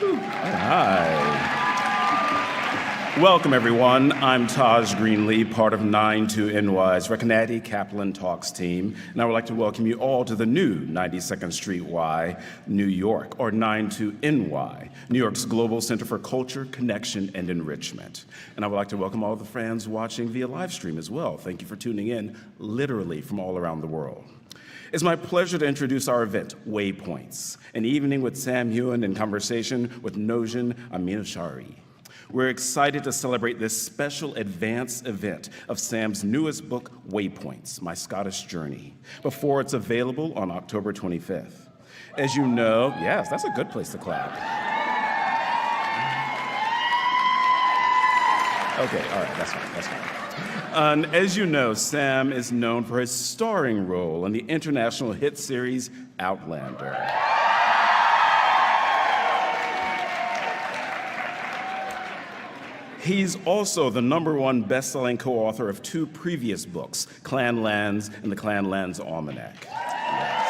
Hi. Welcome, everyone. I'm Taj Greenlee, part of 92NY's Recanati Kaplan Talks team, and I would like to welcome you all to the new 92nd Street Y, New York, or 92NY, New York's Global Center for Culture, Connection, and Enrichment. And I would like to welcome all the fans watching via live stream as well. Thank you for tuning in, literally from all around the world. It's my pleasure to introduce our event, Waypoints, an evening with Sam Heughan in conversation with Heughan Aminashari. We're excited to celebrate this special advance event of Sam's newest book, Waypoints, My Scottish Journey, before it's available on October 25th. As you know, yes, that's a good place to clap. Okay, all right, that's fine. As you know, Sam is known for his starring role in the international hit series Outlander. He's also the #1 best-selling co-author of 2 previous books, Clan Lands and the Clan Lands Almanac. Yes.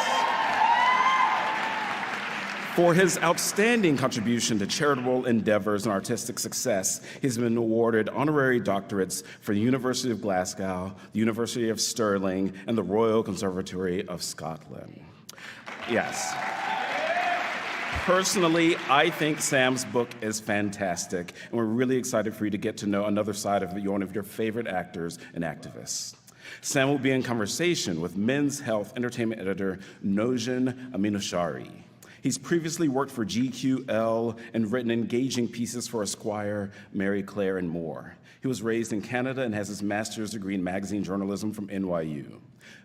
For his outstanding contribution to charitable endeavors and artistic success, he's been awarded honorary doctorates for the University of Glasgow, the University of Stirling, and the Royal Conservatory of Scotland. Yes. Personally, I think Sam's book is fantastic, and we're really excited for you to get to know another side of one of your favorite actors and activists. Sam will be in conversation with Men's Health entertainment editor Heughan Aminashari. He's previously worked for GQL and written engaging pieces for Esquire, Marie Claire, and more. He was raised in Canada and has his master's degree in magazine journalism from NYU.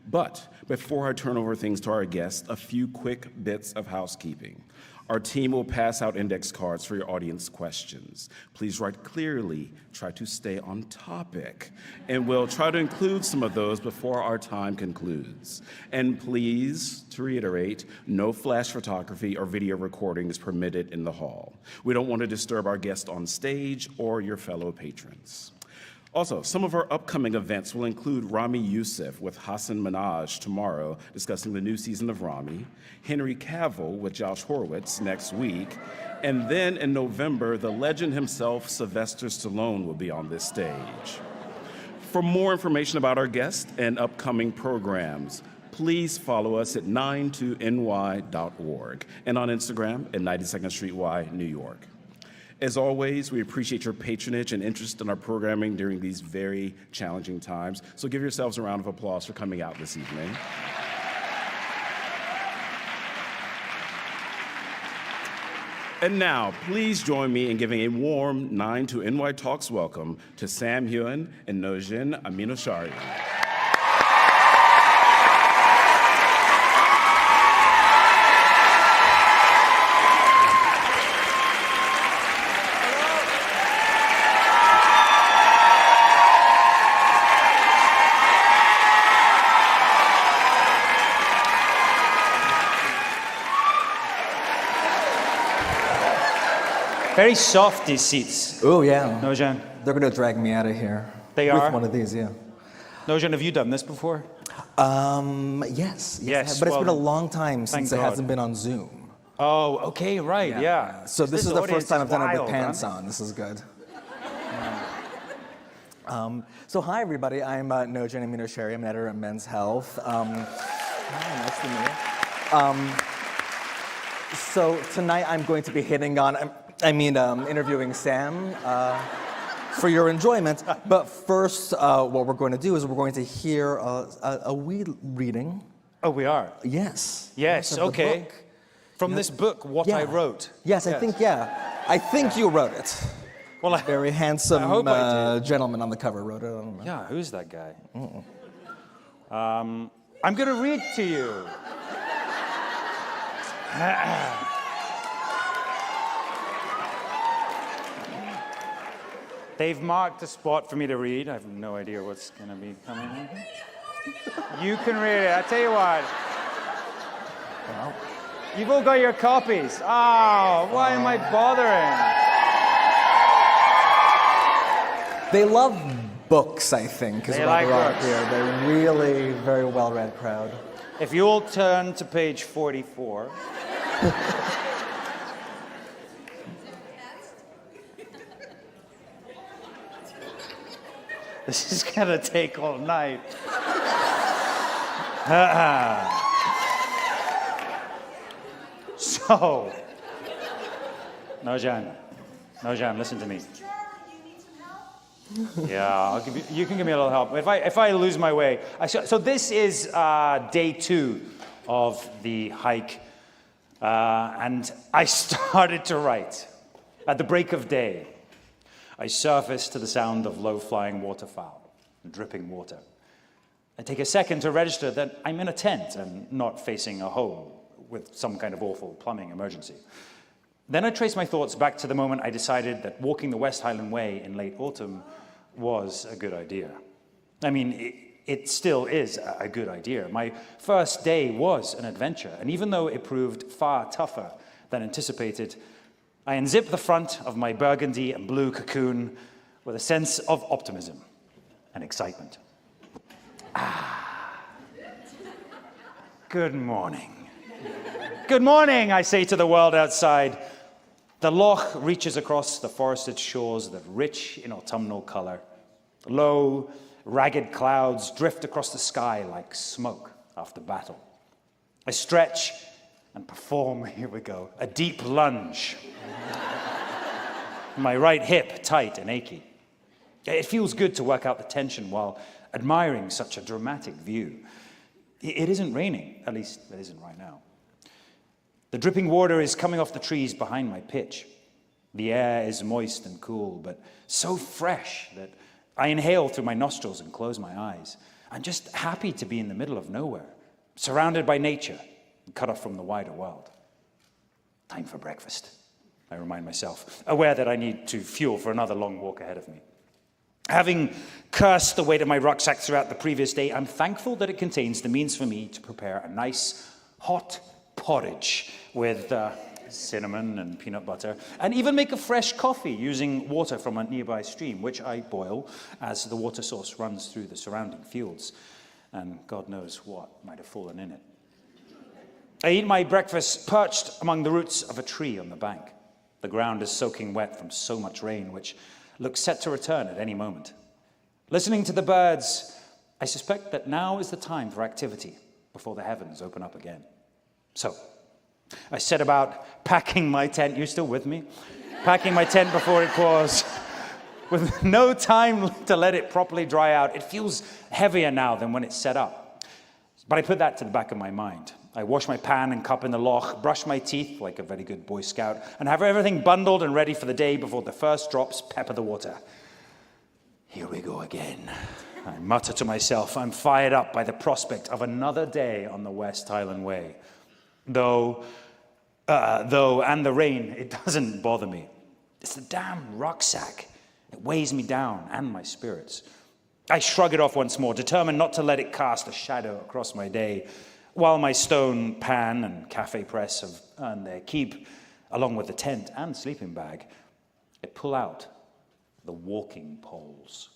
But before I turn over things to our guest, a few quick bits of housekeeping. Our team will pass out index cards for your audience questions. Please write clearly, try to stay on topic, and we'll try to include some of those before our time concludes. And please, to reiterate, no flash photography or video recording is permitted in the hall. We don't want to disturb our guests on stage or your fellow patrons. Also, some of our upcoming events will include Rami Youssef with Hassan Minhaj tomorrow, discussing the new season of Rami, Henry Cavill with Josh Horowitz next week, and then in November, the legend himself, Sylvester Stallone, will be on this stage. For more information about our guests and upcoming programs, please follow us at 92ny.org and on Instagram at 92nd Street Y, New York. As always, we appreciate your patronage and interest in our programming during these very challenging times. So give yourselves a round of applause for coming out this evening. And now, please join me in giving a warm 92NY Talks welcome to Sam Heughan and Heughan Aminashari. Very soft, these seats. Oh, yeah. Heughan. They're going to drag me out of here. They are? With one of these, yeah. Heughan, have you done this before? Yes. But it's been a long time since it hasn't been on Zoom. Oh, okay, right, yeah. So this is the first time I've done it with pants huh? on. This is good. So hi, everybody. I'm Heughan Aminashari. I'm an editor at Men's Health. Hi, nice to meet you. So tonight I'm going to be interviewing Sam for your enjoyment. But first, what we're going to do is we're going to hear a wee reading. Oh, we are? Yes. Yes, okay. From this book, What I Wrote. Yes, I think you wrote it. Well, very handsome gentleman on the cover wrote it. I don't know. Yeah, who's that guy? I'm going to read to you. They've marked a spot for me to read. I have no idea what's going to be coming in. You can read it. I tell you what. Well, you've all got your copies. Oh, why am I bothering? They love books, I think, is they what like they're books. Here. They're really very well-read crowd. If you all turn to page 44. This is gonna take all night. So, Heughan, listen to me. Yeah, you can give me a little help. If I lose my way. So this is day 2 of the hike, and I started to write. At the break of day, I surface to the sound of low-flying waterfowl and dripping water. I take a second to register that I'm in a tent and not facing a home with some kind of awful plumbing emergency. Then I trace my thoughts back to the moment I decided that walking the West Highland Way in late autumn was a good idea. I mean, it still is a good idea. My first day was an adventure, and even though it proved far tougher than anticipated, I unzipped the front of my burgundy and blue cocoon with a sense of optimism and excitement. Good morning. Good morning, I say to the world outside. The loch reaches across the forested shores that rich in autumnal color. Low, ragged clouds drift across the sky like smoke after battle. I stretch and perform, here we go, a deep lunge. My right hip tight and achy. It feels good to work out the tension while admiring such a dramatic view. It isn't raining, at least it isn't right now. The dripping water is coming off the trees behind my pitch. The air is moist and cool, but so fresh that I inhale through my nostrils and close my eyes. I'm just happy to be in the middle of nowhere, surrounded by nature, and cut off from the wider world. Time for breakfast, I remind myself, aware that I need to fuel for another long walk ahead of me. Having cursed the weight of my rucksack throughout the previous day, I'm thankful that it contains the means for me to prepare a nice, hot porridge with cinnamon and peanut butter, and even make a fresh coffee using water from a nearby stream, which I boil as the water source runs through the surrounding fields, and God knows what might have fallen in it. I eat my breakfast perched among the roots of a tree on the bank. The ground is soaking wet from so much rain, which looks set to return at any moment. Listening to the birds, I suspect that now is the time for activity before the heavens open up again. So, I set about packing my tent. You still with me? Packing my tent before it pours. With no time to let it properly dry out. It feels heavier now than when it's set up. But I put that to the back of my mind. I wash my pan and cup in the loch, brush my teeth like a very good Boy Scout, and have everything bundled and ready for the day before the first drops pepper the water. Here we go again. I mutter to myself. I'm fired up by the prospect of another day on the West Highland Way. Though, and the rain, it doesn't bother me. It's the damn rucksack. It weighs me down and my spirits. I shrug it off once more, determined not to let it cast a shadow across my day, while my stone pan and cafe press have earned their keep, along with the tent and sleeping bag. I pull out the walking poles.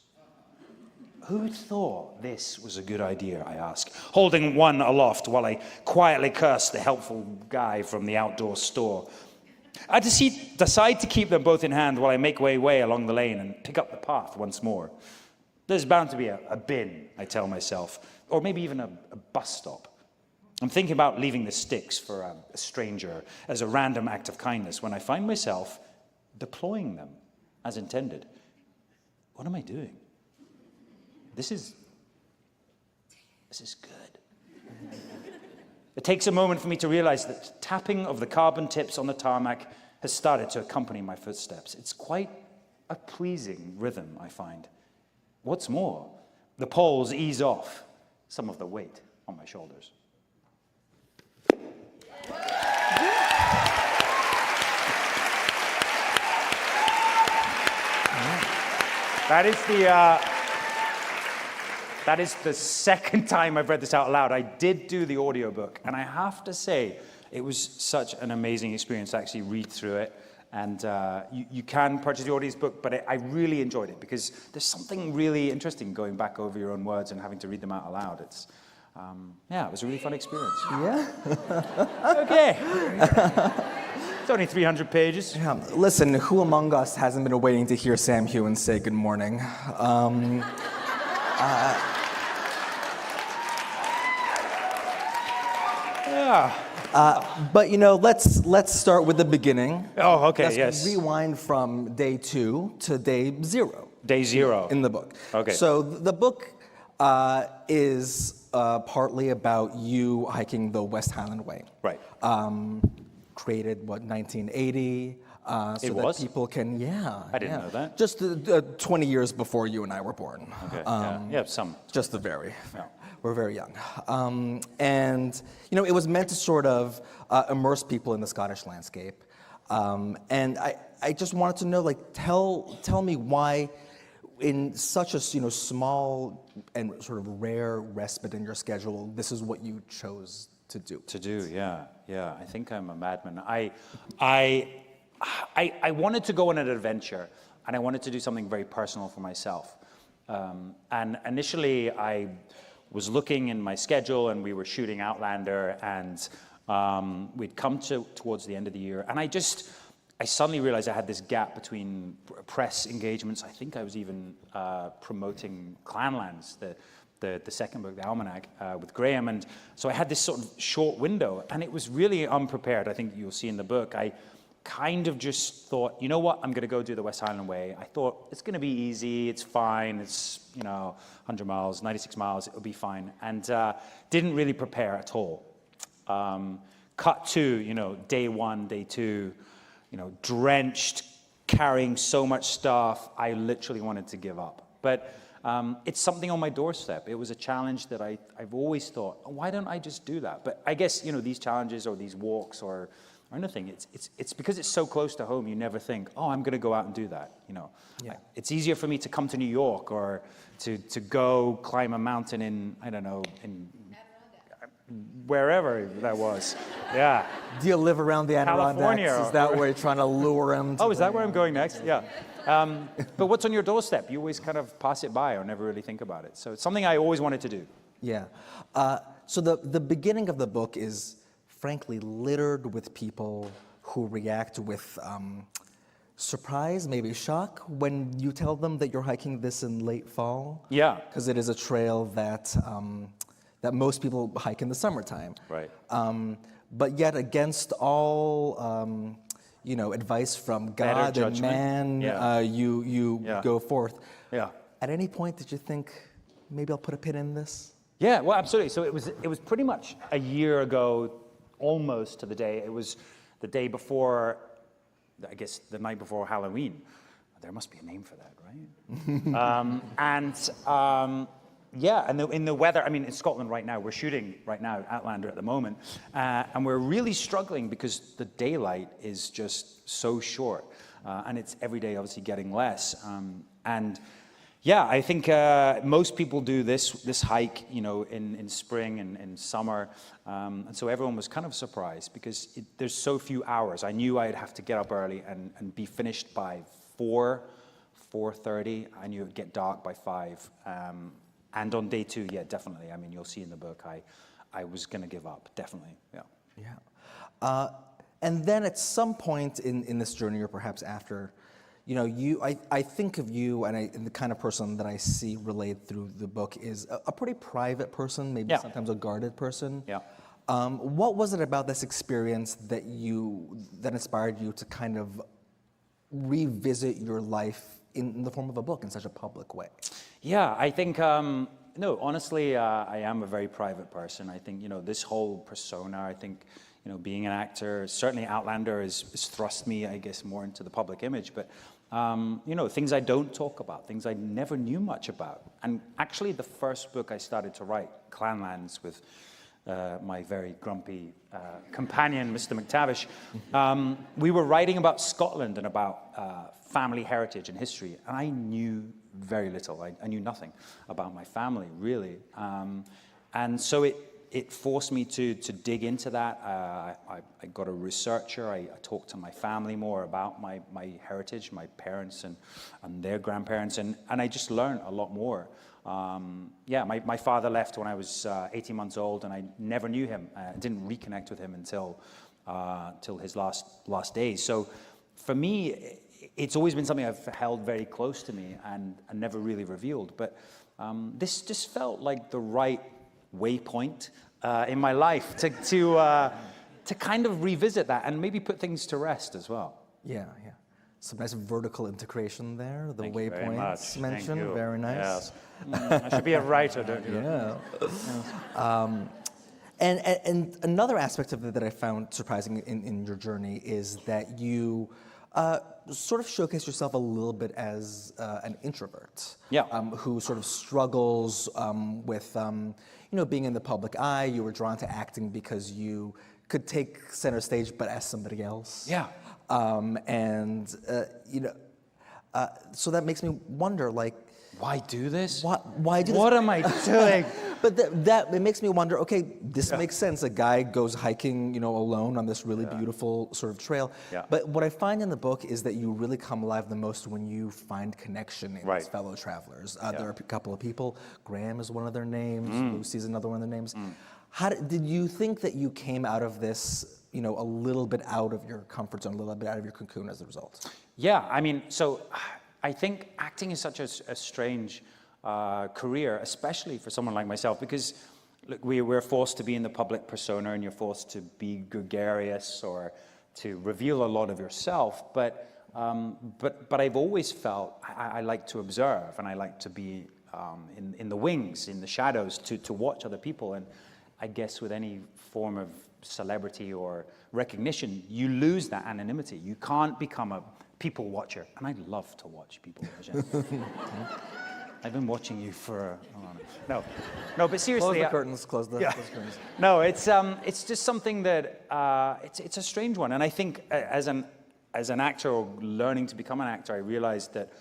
Who'd thought this was a good idea, I ask, holding one aloft while I quietly curse the helpful guy from the outdoor store. I decide to keep them both in hand while I make my way along the lane and pick up the path once more. There's bound to be a bin, I tell myself, or maybe even a bus stop. I'm thinking about leaving the sticks for a stranger as a random act of kindness when I find myself deploying them as intended. What am I doing? This is good. It takes a moment for me to realize that tapping of the carbon tips on the tarmac has started to accompany my footsteps. It's quite a pleasing rhythm, I find. What's more, the poles ease off some of the weight on my shoulders. That is the second time I've read this out loud. I did do the audiobook, and I have to say, it was such an amazing experience to actually read through it. And you can purchase the audiobook, but I really enjoyed it because there's something really interesting going back over your own words and having to read them out aloud. It's, it was a really fun experience. Yeah? Okay. It's only 300 pages. Yeah. Listen, who among us hasn't been waiting to hear Sam Heughan say good morning? But let's start with the beginning. Oh, okay, let's yes. rewind from day 2 to day 0. Day 0. In the book. Okay. So the book is partly about you hiking the West Highland Way. Right. Created, 1980? So that people can, I didn't know that. Just 20 years before you and I were born. Okay. Some. Just the very. Yeah. We're very young. And, it was meant to sort of immerse people in the Scottish landscape. And I just wanted to know, tell me why, in such a small and sort of rare respite in your schedule, this is what you chose to do. Yeah. I think I'm a madman. I wanted to go on an adventure, and I wanted to do something very personal for myself. And initially, I was looking in my schedule, and we were shooting Outlander, and we'd come towards the end of the year, and I suddenly realized I had this gap between press engagements. I think I was even promoting Clanlands, the second book, the Almanac, with Graham. And so I had this sort of short window, and it was really unprepared. I think you'll see in the book. I kind of just thought, you know what, I'm going to go do the West Highland Way. I thought, it's going to be easy, it's fine, it's, 100 miles, 96 miles, it'll be fine. And didn't really prepare at all. Cut to, day 1, day 2, drenched, carrying so much stuff, I literally wanted to give up. But it's something on my doorstep. It was a challenge that I've always thought, why don't I just do that? But I guess, these challenges or these walks or anything, it's because it's so close to home, you never think, I'm going to go out and do that. Yeah. It's easier for me to come to New York or to go climb a mountain in, I don't know, in wherever that was. Yeah. Do you live around the Adirondacks? California. Is that where you're trying to lure him to is that where I'm going next? Yeah. But what's on your doorstep? You always kind of pass it by or never really think about it. So it's something I always wanted to do. Yeah. So the beginning of the book is, frankly, littered with people who react with surprise, maybe shock, when you tell them that you're hiking this in late fall. Yeah. Because it is a trail that most people hike in the summertime. Right. But yet, against all advice from God and man, you go forth. Yeah. At any point, did you think, maybe I'll put a pin in this? Yeah, well, absolutely. So it was pretty much a year ago, almost to the day. It was the day before, I guess the night before Halloween. There must be a name for that, right? And in the weather, in Scotland right now, we're shooting right now, Outlander at the moment, and we're really struggling because the daylight is just so short, and it's every day obviously getting less. I think most people do this hike, in spring and in summer, and so everyone was kind of surprised because there's so few hours. I knew I'd have to get up early and be finished by 4:30. I knew it would get dark by 5. And on day 2, definitely. You'll see in the book, I was going to give up, definitely, yeah. Yeah. And then at some point in this journey, or perhaps after, I think of you, and the kind of person that I see relayed through the book is a pretty private person, maybe sometimes a guarded person. Yeah. What was it about this experience that inspired you to kind of revisit your life in the form of a book in such a public way? Yeah, I think, honestly, I am a very private person. I think, this whole persona, I think, being an actor, certainly Outlander has thrust me, I guess, more into the public image, but, things I don't talk about, things I never knew much about. And actually, the first book I started to write, Clanlands, with my very grumpy companion, Mr. McTavish, we were writing about Scotland and about family heritage and history, and I knew very little. I knew nothing about my family, really. And so it forced me to dig into that. I got a researcher. I talked to my family more about my heritage, my parents and their grandparents, and I just learned a lot more. My father left when I was 18 months old, and I never knew him. I didn't reconnect with him until his last days. So for me, it's always been something I've held very close to me and never really revealed. But this just felt like the right waypoint in my life to kind of revisit that and maybe put things to rest as well. Yeah, yeah. Some nice vertical integration there. The Thank you very waypoints much. mentioned, Thank you. very nice. Yes. I should be a writer, don't you? Yeah. And another aspect of it that I found surprising in your journey is that you sort of showcase yourself a little bit as an introvert. Yeah. Who sort of struggles with being in the public eye. You were drawn to acting because you could take center stage, but as somebody else. Yeah. So that makes me wonder, like, Why do this? why do this? What am I doing? But that it makes me wonder. Okay, this makes sense. A guy goes hiking, alone on this really beautiful sort of trail. Yeah. But what I find in the book is that you really come alive the most when you find connection in these fellow travelers. There are a couple of people. Graham is one of their names. Lucy's another one of their names. How did you think that you came out of this, a little bit out of your comfort zone, a little bit out of your cocoon as a result? Yeah, I mean, so I think acting is such a strange career, especially for someone like myself, because look, we're forced to be in the public persona, and you're forced to be gregarious or to reveal a lot of yourself. But I've always felt I like to observe, and I like to be in the wings, in the shadows, to watch other people. And I guess with any form of celebrity or recognition, you lose that anonymity. You can't become a people watcher, and I love to watch people watch. I've been watching you for no, but seriously, Close the curtains. Close the curtains. No, it's just something that it's a strange one, and I think as an actor or learning to become an actor, I realized that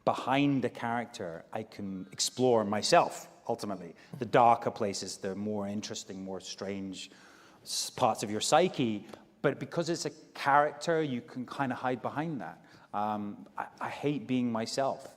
behind the character, I can explore myself. Ultimately, the darker places, the more interesting, more strange parts of your psyche. But because it's a character, you can kind of hide behind that. I hate being myself,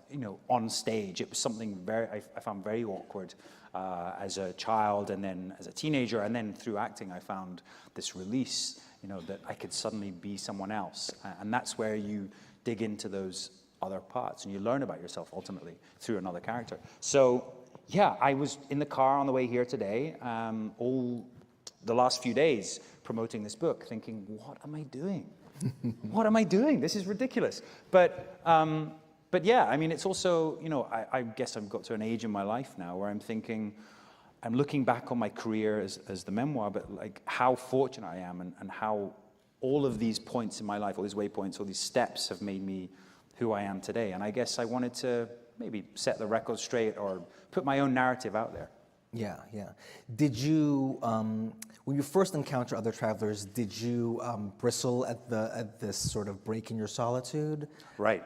on stage. It was something I found very awkward as a child, and then as a teenager, and then through acting, I found this release, that I could suddenly be someone else. And that's where you dig into those other parts, and you learn about yourself ultimately through another character. So, yeah, I was in the car on the way here today, all the last few days, promoting this book, thinking, what am I doing? What am I doing? This is ridiculous. But yeah, I mean, it's also, I guess I've got to an age in my life now where I'm thinking, I'm looking back on my career as the memoir, but like how fortunate I am, and how all of these points in my life, all these waypoints, all these steps have made me who I am today. And I guess I wanted to maybe set the record straight or put my own narrative out there. Yeah, yeah. Did you, when you first encounter other travelers, did you bristle at this sort of break in your solitude? Right.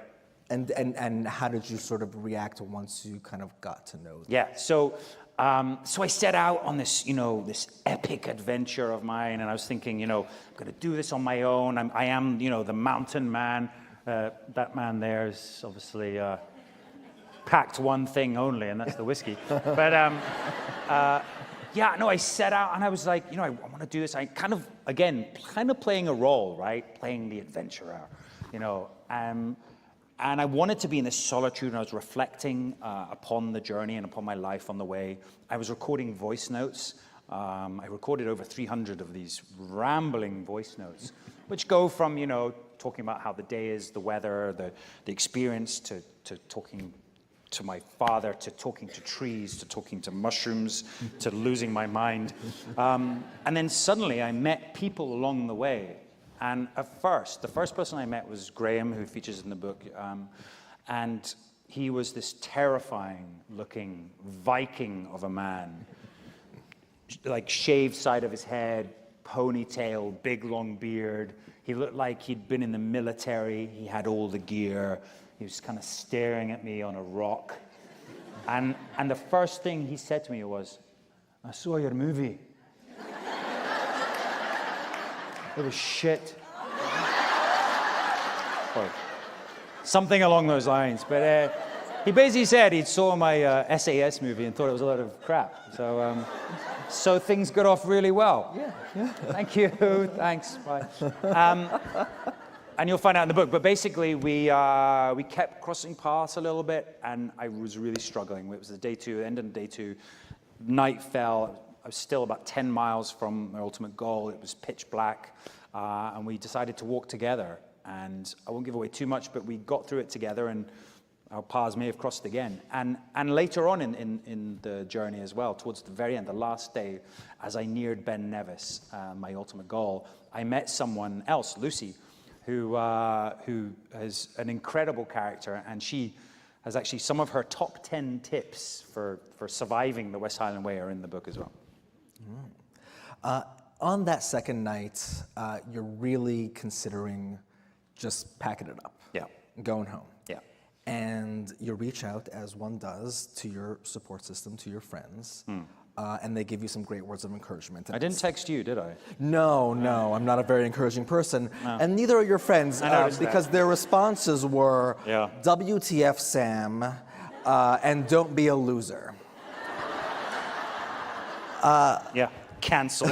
And how did you sort of react once you kind of got to know them? Yeah. So I set out on this, this epic adventure of mine, and I was thinking, I'm going to do this on my own. I am, the mountain man. That man there is obviously packed one thing only, and that's the whiskey. But I set out, and I was like, I want to do this. I kind of playing a role, right? Playing the adventurer, and I wanted to be in this solitude, and I was reflecting upon the journey and upon my life on the way. I was recording voice notes. I recorded over 300 of these rambling voice notes, which go from, talking about how the day is, the weather, the experience, to talking to my father, to talking to trees, to talking to mushrooms, to losing my mind. And then suddenly I met people along the way. And at first, the first person I met was Graham, who features in the book. And he was this terrifying-looking Viking of a man. Like shaved side of his head, ponytail, big long beard. He looked like he'd been in the military. He had all the gear. He was kind of staring at me on a rock. And the first thing he said to me was, "I saw your movie. It was shit." Or something along those lines. But he basically said he'd saw my SAS movie and thought it was a lot of crap. So things got off really well. Yeah. Thank you. Thanks. Bye. And you'll find out in the book. But basically, we kept crossing paths a little bit, and I was really struggling. It was the day 2, end of day 2. Night fell. I was still about 10 miles from my ultimate goal. It was pitch black, and we decided to walk together. And I won't give away too much, but we got through it together, and our paths may have crossed again. And later on in the journey as well, towards the very end, the last day, as I neared Ben Nevis, my ultimate goal, I met someone else, Lucy, who is an incredible character, and she has actually some of her top 10 tips for surviving the West Highland Way are in the book as well. On that second night, you're really considering just packing it up. Yeah. Going home. Yeah. And you reach out, as one does, to your support system, to your friends, and they give you some great words of encouragement. And I didn't text you, did I? No, I'm not a very encouraging person, and neither are your friends, because their responses were, WTF, Sam, and don't be a loser. Cancelled.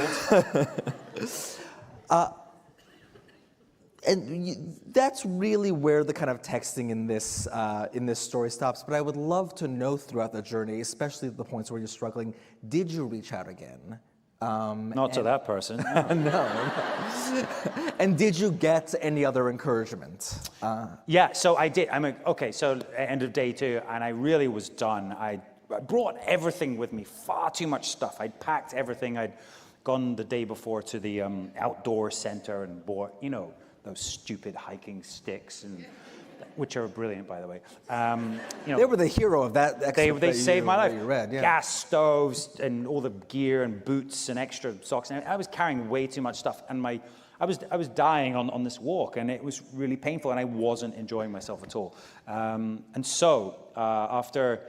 And that's really where the kind of texting in this story stops. But I would love to know throughout the journey, especially at the points where you're struggling, did you reach out again? Not to that person. No. And did you get any other encouragement? Yeah, so I did. So end of day 2, and I really was done. I brought everything with me, far too much stuff. I'd packed everything. I'd gone the day before to the outdoor center and bought, those stupid hiking sticks, which are brilliant, by the way. They were the hero of that excerpt. They saved my life. You read, yeah. Gas stoves and all the gear and boots and extra socks. And I was carrying way too much stuff, and I was dying on this walk, and it was really painful, and I wasn't enjoying myself at all. And so after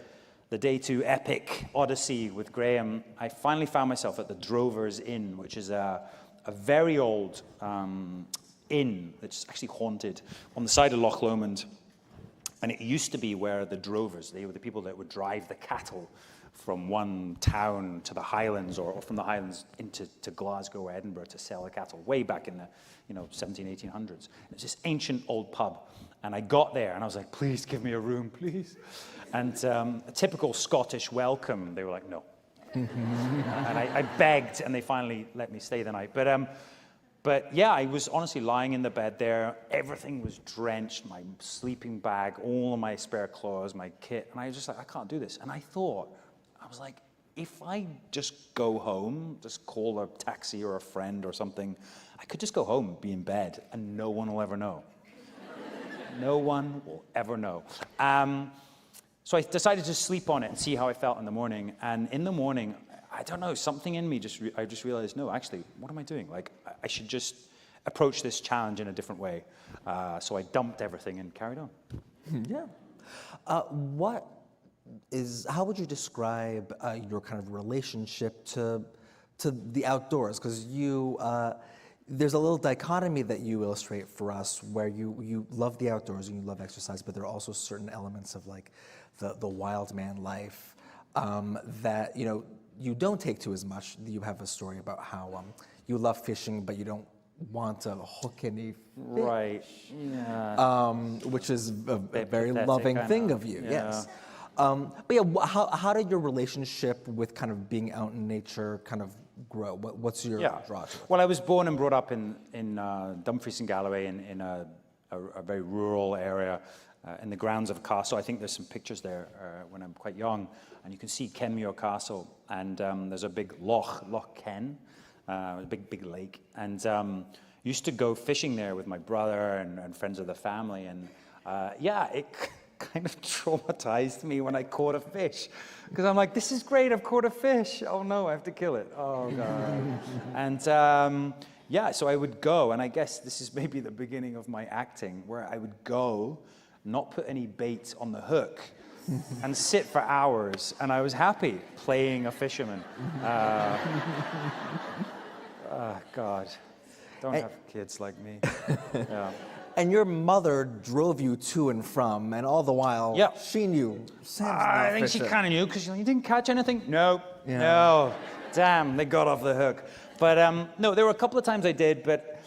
the day 2 epic odyssey with Graham, I finally found myself at the Drovers Inn, which is a very old inn that's actually haunted on the side of Loch Lomond. And it used to be where the drovers, they were the people that would drive the cattle from one town to the Highlands, or from the Highlands into Glasgow or Edinburgh to sell the cattle way back in the 1800s. It's this ancient old pub. And I got there and I was like, please give me a room, please. And a typical Scottish welcome, they were like, no. And I begged, and they finally let me stay the night. But yeah, I was honestly lying in the bed there. Everything was drenched, my sleeping bag, all of my spare clothes, my kit. And I was just like, I can't do this. And I was like, if I just go home, just call a taxi or a friend or something, I could just go home, be in bed, and no one will ever know. No one will ever know. So I decided to sleep on it and see how I felt in the morning. And in the morning, I don't know, something in me I just realized, no, actually, what am I doing? Like, I should just approach this challenge in a different way. So I dumped everything and carried on. Yeah. How would you describe your kind of relationship to the outdoors? Because there's a little dichotomy that you illustrate for us where you love the outdoors and you love exercise, but there are also certain elements of like the wild man life that, you don't take to as much. You have a story about how you love fishing, but you don't want to hook any fish. Right, yeah. Which is a very loving thing of you, yes. But yeah, how did your relationship with kind of being out in nature kind of grow? What's your draw to it? Well, I was born and brought up in Dumfries and Galloway in a very rural area in the grounds of a castle. I think there's some pictures there when I'm quite young, and you can see Kenmure Castle, and there's a big Loch Ken, a big lake, and used to go fishing there with my brother and friends of the family, and it kind of traumatized me when I caught a fish, because I'm like, this is great, I've caught a fish. Oh no, I have to kill it. Oh God. And so I would go, and I guess this is maybe the beginning of my acting, where I would go, not put any bait on the hook, and sit for hours, and I was happy playing a fisherman. God, don't have kids like me. Yeah. And your mother drove you to and from, and all the while, she knew. I think she kind of knew, because you didn't catch anything? No. Damn, they got off the hook. But no, there were a couple of times I did, but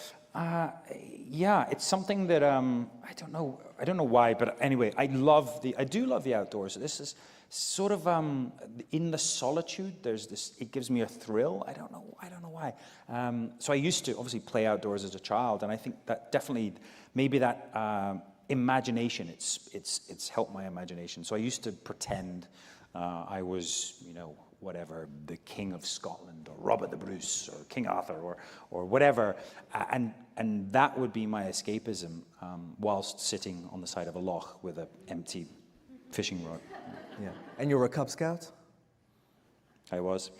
Yeah, it's something that I don't know why, but anyway, I do love the outdoors. This is sort of in the solitude. There's this. It gives me a thrill. I don't know why. So I used to obviously play outdoors as a child, and I think that definitely maybe that imagination. It's helped my imagination. So I used to pretend I was, whatever, the King of Scotland, or Robert the Bruce, or King Arthur, or whatever, and that would be my escapism whilst sitting on the side of a loch with an empty fishing rod. Yeah. And you were a Cub Scout? I was.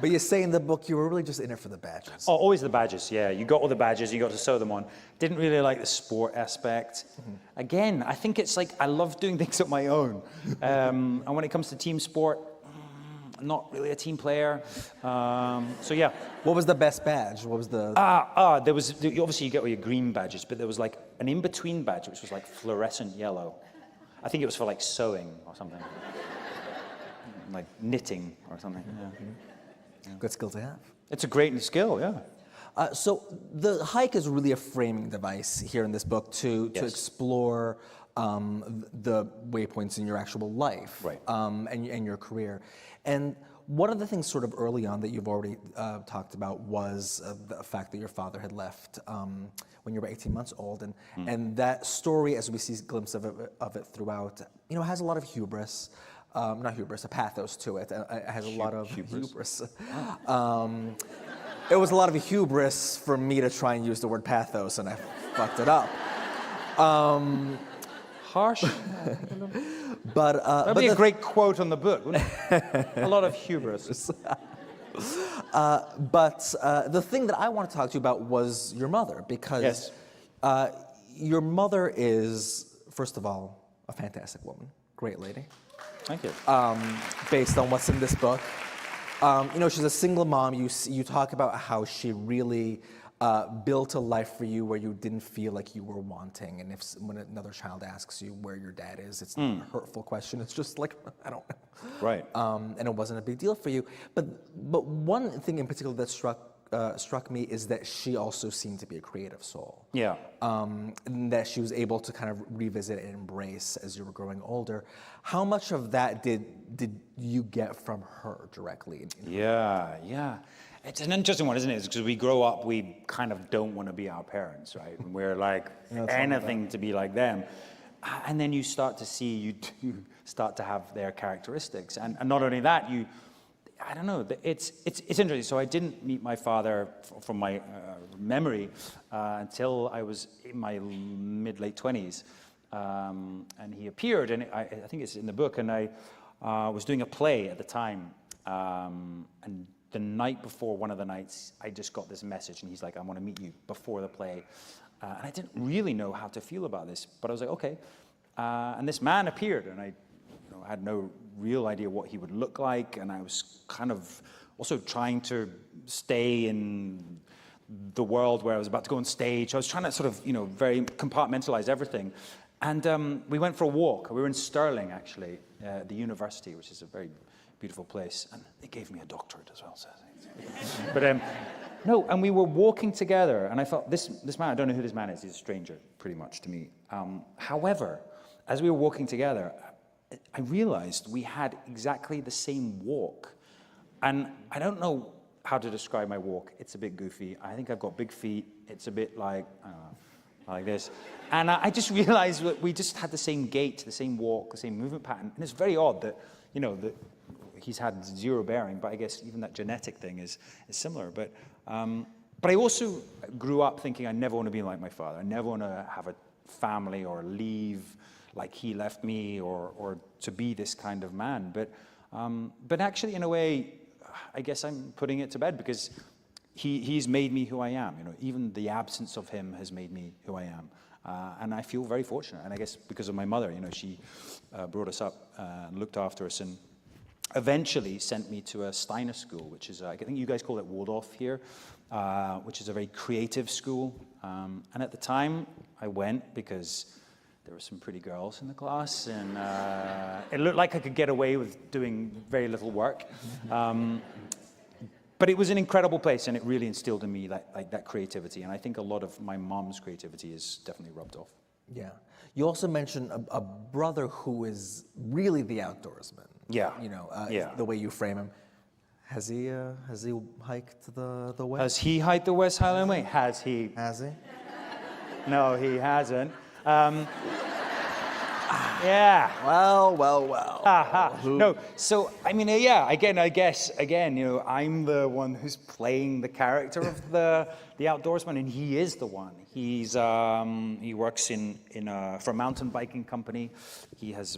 But you say in the book you were really just in it for the badges. Oh, always the badges, yeah. You got all the badges, you got to sew them on. Didn't really like the sport aspect. Again, I think it's like I love doing things on my own. And when it comes to team sport, I'm not really a team player. So yeah. What was the best badge? What was the... There was, obviously you get all your green badges, but there was like an in-between badge, which was like fluorescent yellow. I think it was for like sewing or something. Like knitting or something, yeah. Good skill to have. It's a great skill, yeah. So the hike is really a framing device here in this book to explore the waypoints in your actual life, right. And your career. And one of the things sort of early on that you've already talked about was the fact that your father had left when you were 18 months old. And that story, as we see a glimpse of it throughout, has a lot of hubris. Not hubris, a pathos to it. It has a lot of hubris. It was a lot of hubris for me to try and use the word pathos, and I fucked it up. Harsh. That'd be a great quote on the book, wouldn't it? A lot of hubris. But the thing that I want to talk to you about was your mother, because your mother is, first of all, a fantastic woman, great lady. Thank you. Based on what's in this book. She's a single mom. You talk about how she really built a life for you where you didn't feel like you were wanting. And when another child asks you where your dad is, it's not a hurtful question. It's just like, I don't know. Right. And it wasn't a big deal for you. But one thing in particular that struck me is that she also seemed to be a creative soul. Yeah. And that she was able to kind of revisit and embrace as you were growing older. How much of that did you get from her directly? Yeah. It's an interesting one, isn't it? Because we grow up, we kind of don't want to be our parents, right? And we're like anything to be like them. And then you start to see, you do start to have their characteristics. And not only that, I don't know, it's interesting. So I didn't meet my father from my memory until I was in my mid-late 20s. And he appeared, and I think it's in the book, and I was doing a play at the time. And the night before one of the nights, I just got this message, and he's like, I want to meet you before the play. And I didn't really know how to feel about this, but I was like, okay. And this man appeared, and I had no real idea what he would look like, and I was kind of also trying to stay in the world where I was about to go on stage. I was trying to sort of, very compartmentalize everything. And we went for a walk. We were in Stirling, actually, the university, which is a very beautiful place, and they gave me a doctorate as well. So. But no, and we were walking together, and I thought, this man, I don't know who this man is. He's a stranger, pretty much, to me. However, as we were walking together, I realized we had exactly the same walk. And I don't know how to describe my walk. It's a bit goofy. I think I've got big feet. It's a bit like, I don't know, like this. And I just realized that we just had the same gait, the same walk, the same movement pattern. And it's very odd that, that he's had zero bearing, but I guess even that genetic thing is similar. But I also grew up thinking I never want to be like my father. I never want to have a family or leave like he left me, or to be this kind of man. But actually, in a way, I guess I'm putting it to bed, because he's made me who I am. Even the absence of him has made me who I am. And I feel very fortunate. And I guess because of my mother, she brought us up and looked after us, and eventually sent me to a Steiner school, which is, I think you guys call it Waldorf here, which is a very creative school. And at the time, I went because there were some pretty girls in the class, and it looked like I could get away with doing very little work. But it was an incredible place, and it really instilled in me like that creativity. And I think a lot of my mom's creativity is definitely rubbed off. Yeah. You also mentioned a brother who is really the outdoorsman. Yeah. You know, Yeah. the way you frame him. Has he hiked the West? Has he hiked the West Highland Way? Has he? Has he? No, he hasn't. Yeah. Well. No, so I mean, yeah. Again, I guess you know, I'm the one who's playing the character of the outdoorsman, and he is the one. He's he works for a mountain biking company. He's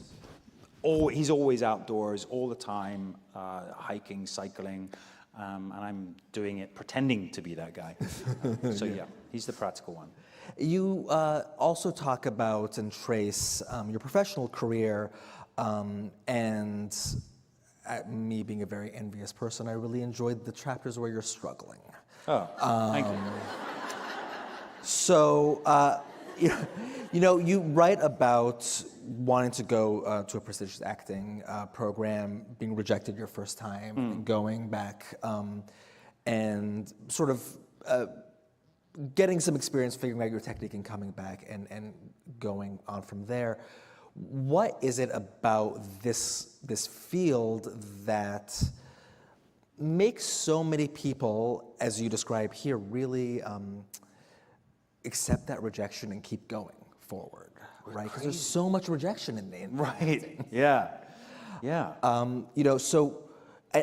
always outdoors all the time, hiking, cycling, and I'm doing it pretending to be that guy. So yeah, he's the practical one. You also talk about and trace your professional career, and me being a very envious person, I really enjoyed the chapters where you're struggling. Oh, thank you. So, you know, you write about wanting to go to a prestigious acting program, being rejected your first time, and going back, and sort of getting some experience figuring out your technique and coming back and going on from there. What is it about this field that makes so many people, as you describe here, really accept that rejection and keep going forward, right? Because there's so much rejection in Right. Yeah. you know, so,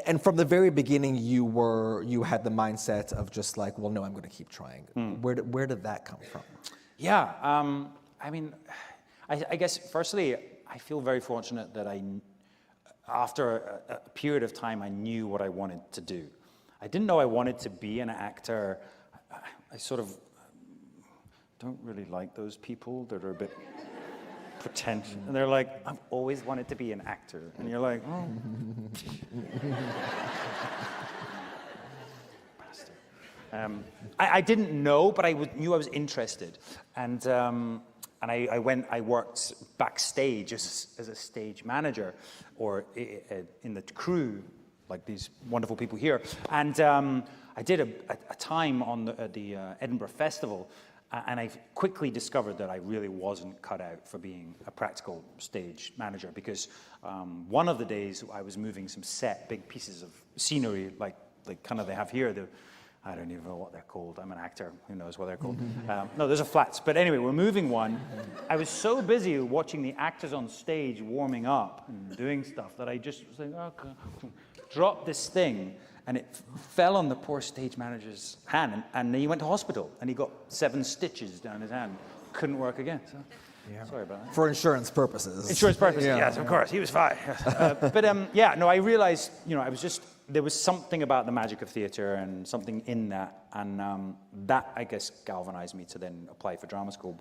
and from the very beginning, you had the mindset of just like, well, no, I'm going to keep trying. Where did that come from? Yeah. I mean, I guess firstly, I feel very fortunate that after a period of time, I knew what I wanted to do. I didn't know I wanted to be an actor. I sort of don't really like those people that are a bit pretentious. And they're like, I've always wanted to be an actor. And you're like, oh. Bastard. I didn't know, but I knew I was interested. And I worked backstage as a stage manager or in the crew, like these wonderful people here. And I did a time on the Edinburgh Festival, and I quickly discovered that I really wasn't cut out for being a practical stage manager, because one of the days I was moving some big pieces of scenery, like kind of they have here, I don't even know what they're called. I'm an actor. Who knows what they're called? No, those are flats. But anyway, we're moving one. I was so busy watching the actors on stage warming up and doing stuff that I just was like, okay, dropped this thing, and it fell on the poor stage manager's hand, and he went to hospital, and he got 7 stitches down his hand. Couldn't work again. So. Yeah. Sorry about that. For insurance purposes. Insurance purposes, yes, of course. He was fine. Yeah, no, I realized, you know, there was something about the magic of theater and something in that, and that, I guess, galvanized me to then apply for drama school.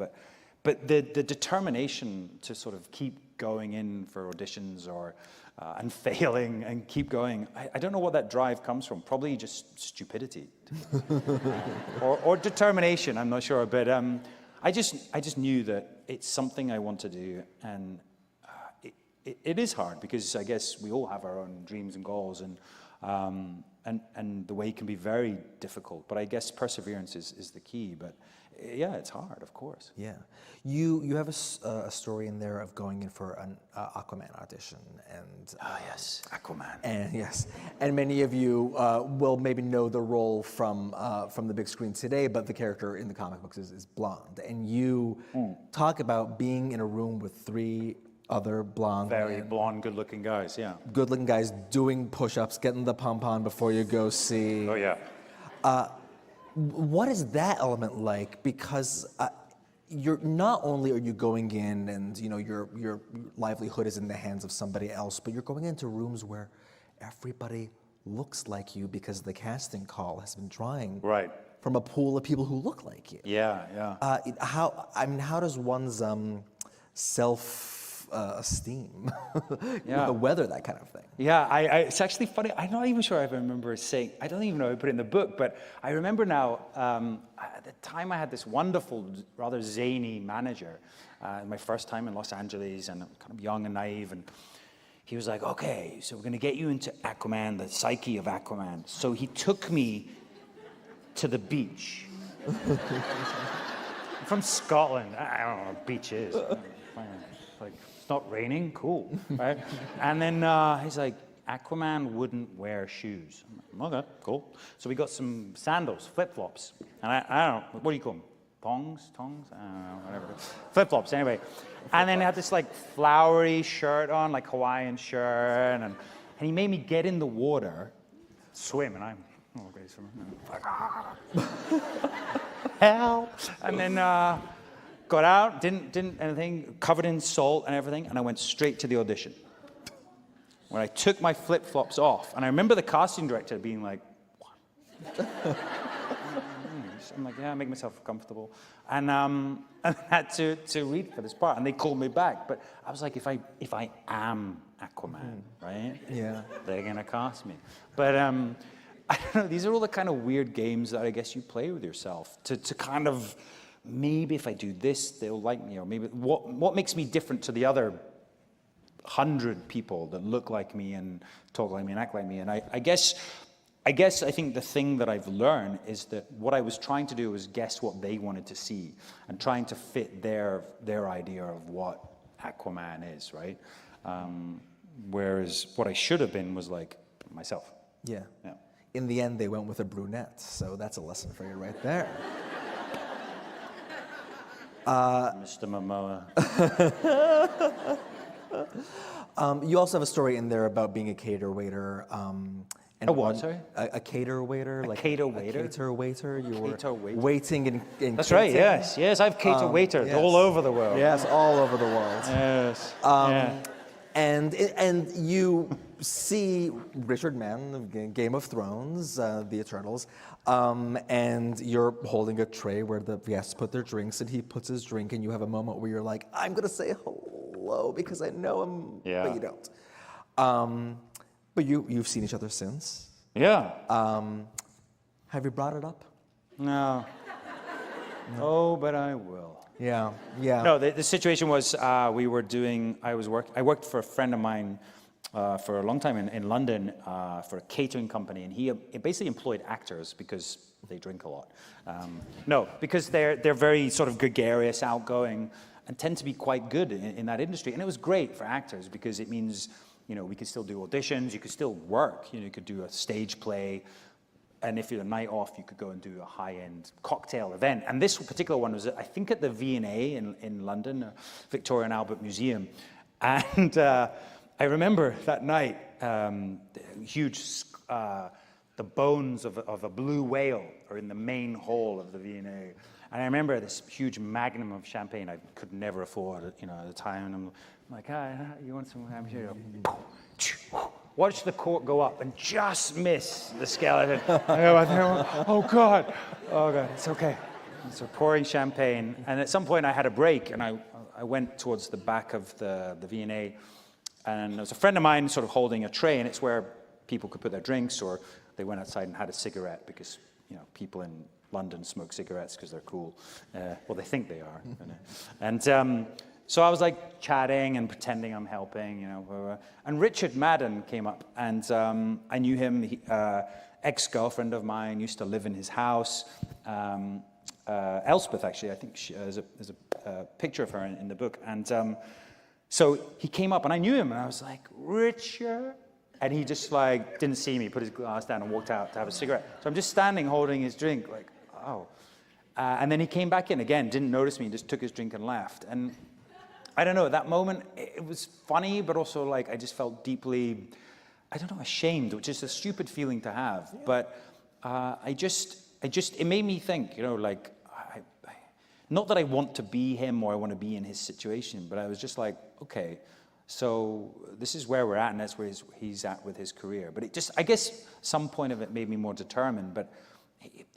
But the determination to sort of keep going in for auditions and failing and keep going, I don't know what that drive comes from. Probably just stupidity. or determination, I'm not sure. But I just knew that it's something I want to do, and it is hard, because I guess we all have our own dreams and goals, and the way can be very difficult. But I guess perseverance is the key. But yeah, it's hard, of course. Yeah, you have a story in there of going in for an Aquaman audition, and yes, Aquaman. And yes, and many of you will maybe know the role from the big screen today, but the character in the comic books is blonde, and you talk about being in a room with 3 other blonde, very blonde, good-looking guys. Yeah, good-looking guys doing push-ups, getting the pom-pom before you go see. Oh yeah. What is that element like? Because you're not only are you going in and you know your livelihood is in the hands of somebody else, but you're going into rooms where everybody looks like you because the casting call has been drawing from a pool of people who look like you. Yeah. How does one's self-esteem weather that kind of thing? Yeah, it's actually funny. I'm not even sure if I remember saying, I don't even know if I put it in the book, but I remember now, at the time I had this wonderful, rather zany manager, my first time in Los Angeles, and kind of young and naive, and he was like, okay, so we're gonna get you into Aquaman, the psyche of Aquaman. So he took me to the beach. I'm from Scotland. I don't know what a beach is. Like, it's not raining, cool, right? And then he's like, Aquaman wouldn't wear shoes. I'm like, okay, cool. So we got some sandals, flip-flops. And I don't know, what do you call them? Tongs? I don't know, whatever. Flip-flops, anyway. And then he had this like flowery shirt on, like Hawaiian shirt. And he made me get in the water, swim, and I'm, oh, great swimmer. Like, help. And then got out, didn't anything, covered in salt and everything, and I went straight to the audition. When I took my flip-flops off, and I remember the casting director being like, what? I'm like, yeah, make myself comfortable. And I had to read for this part, and they called me back. But I was like, if I am Aquaman, right? Yeah. They're gonna cast me. But I don't know, these are all the kind of weird games that I guess you play with yourself to kind of, maybe if I do this, they'll like me, or maybe what makes me different to the other 100 people that look like me and talk like me and act like me. And I guess I think the thing that I've learned is that what I was trying to do was guess what they wanted to see and trying to fit their idea of what Aquaman is, right? Whereas what I should have been was like myself. Yeah. Yeah. In the end, they went with a brunette, so that's a lesson for you right there. Mr. Momoa. You also have a story in there about being a cater waiter. And A what, sorry? A cater waiter. A cater waiter? A cater waiter. You were Cater waiter. waiting in That's right, catering. yes. I've cater waitered yes. all over the world. Yes, all over the world. Yes. And you see Richard Mann of Game of Thrones, the Eternals, and you're holding a tray where the guests put their drinks, and he puts his drink, and you have a moment where you're like, I'm gonna say hello because I know him, Yeah. but you don't. But you've seen each other since. Yeah. Have you brought it up? No. Oh, but I will. Yeah, yeah. No, the situation was I worked for a friend of mine for a long time in London for a catering company, and he basically employed actors because they drink a lot. No, because they're very sort of gregarious, outgoing, and tend to be quite good in that industry. And it was great for actors because it means, you know, we could still do auditions, you could still work, you know, you could do a stage play, and if you're a night off, you could go and do a high-end cocktail event. And this particular one was, I think, at the V&A in London, Victoria and Albert Museum. And I remember that night, the bones of a blue whale are in the main hall of the V&A. And I remember this huge magnum of champagne I could never afford, you know, at the time. And I'm like, hi, you want some champagne? Watch the cork go up and just miss the skeleton. Oh God, it's okay. So pouring champagne, and at some point I had a break, and I went towards the back of the V&A, and there was a friend of mine sort of holding a tray, and it's where people could put their drinks, or they went outside and had a cigarette because, you know, people in London smoke cigarettes because they're cool. Well, they think they are. And so I was like chatting and pretending I'm helping, you know. And Richard Madden came up, and I knew him. Ex-girlfriend of mine, used to live in his house. Elspeth, actually, I think there's a picture of her in the book. And so he came up, and I knew him, and I was like, Richard? And he just like didn't see me, put his glass down and walked out to have a cigarette. So I'm just standing holding his drink, like, oh. And then he came back in again, didn't notice me, just took his drink and left. And I don't know, at that moment, it was funny, but also like I just felt deeply, I don't know, ashamed, which is a stupid feeling to have. Yeah. But it made me think, you know, like, not that I want to be him or I want to be in his situation, but I was just like, okay, so this is where we're at, and that's where he's at with his career. But it just, I guess some point of it made me more determined, but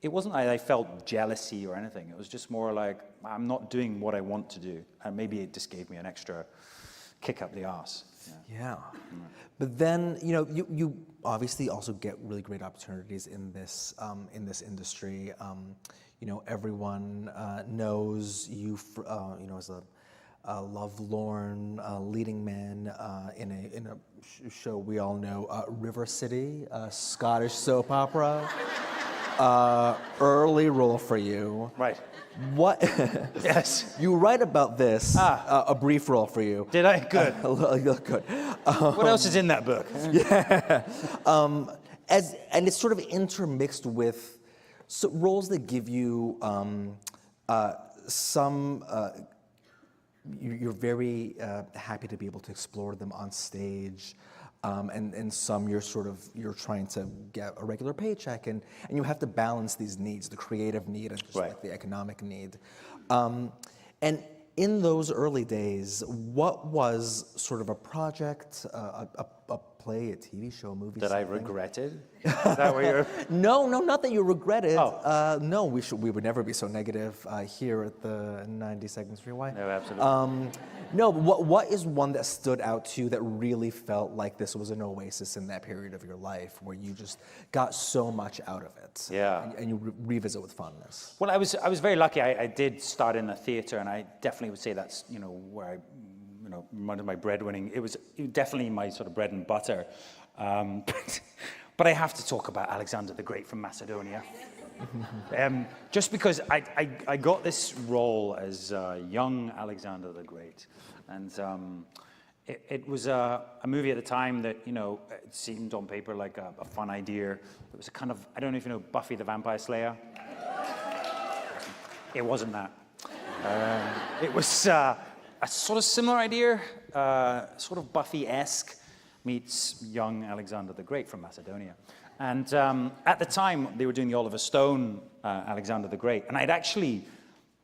it wasn't like I felt jealousy or anything. It was just more like, I'm not doing what I want to do. And maybe it just gave me an extra kick up the arse. Yeah. But then, you know, you obviously also get really great opportunities in this industry. You know, everyone knows you, you know, as lovelorn leading man in a show we all know, River City, a Scottish soap opera. Early role for you. Right. What? Yes. You write about this. A brief role for you. Did I? Good. Good. What else is in that book? And it's sort of intermixed with roles that give you some. You're very happy to be able to explore them on stage. And some you're trying to get a regular paycheck, and you have to balance these needs, the creative need and just like the economic need. And in those early days, what was sort of a project, a play, a TV show, a movie? That I regretted? Is that what you're... No, not that you regretted. Oh. No, we would never be so negative here at the 90 Seconds for Your Wife. No, absolutely. No, but what is one that stood out to you that really felt like this was an oasis in that period of your life where you just got so much out of it? Yeah. And you revisit with fondness. Well, I was very lucky. I did start in the theater, and I definitely would say that's, where I, one of my breadwinning. It was definitely my sort of bread and butter. But I have to talk about Alexander the Great from Macedonia. Just because I got this role as young Alexander the Great. And it was a movie at the time that, it seemed on paper like a fun idea. It was a kind of, I don't know if you know Buffy the Vampire Slayer. It wasn't that. It was a sort of similar idea, sort of Buffy-esque, meets young Alexander the Great from Macedonia. And at the time, they were doing the Oliver Stone Alexander the Great. And I'd actually,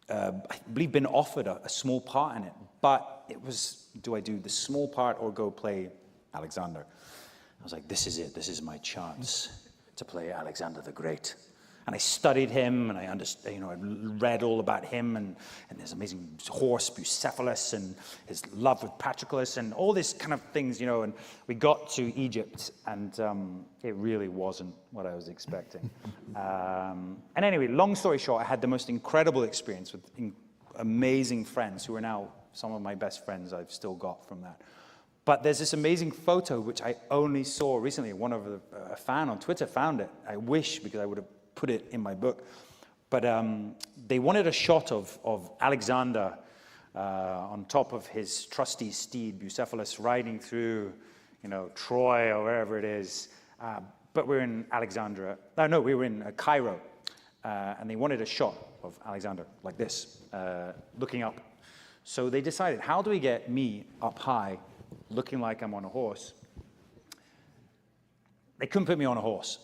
I believe, been offered a small part in it. But it was, do I do the small part or go play Alexander? I was like, this is it. This is my chance to play Alexander the Great. And I studied him, and I understood, I read all about him and his amazing horse, Bucephalus, and his love with Patroclus, and all these kind of things, and we got to Egypt, and it really wasn't what I was expecting. And anyway, long story short, I had the most incredible experience with amazing friends who are now some of my best friends I've still got from that. But there's this amazing photo, which I only saw recently. A fan on Twitter found it. I wish, because I would have put it in my book. But they wanted a shot of Alexander on top of his trusty steed, Bucephalus, riding through, Troy or wherever it is. But we're in Alexandria. No, we were in Cairo. And they wanted a shot of Alexander like this, looking up. So they decided, how do we get me up high, looking like I'm on a horse? They couldn't put me on a horse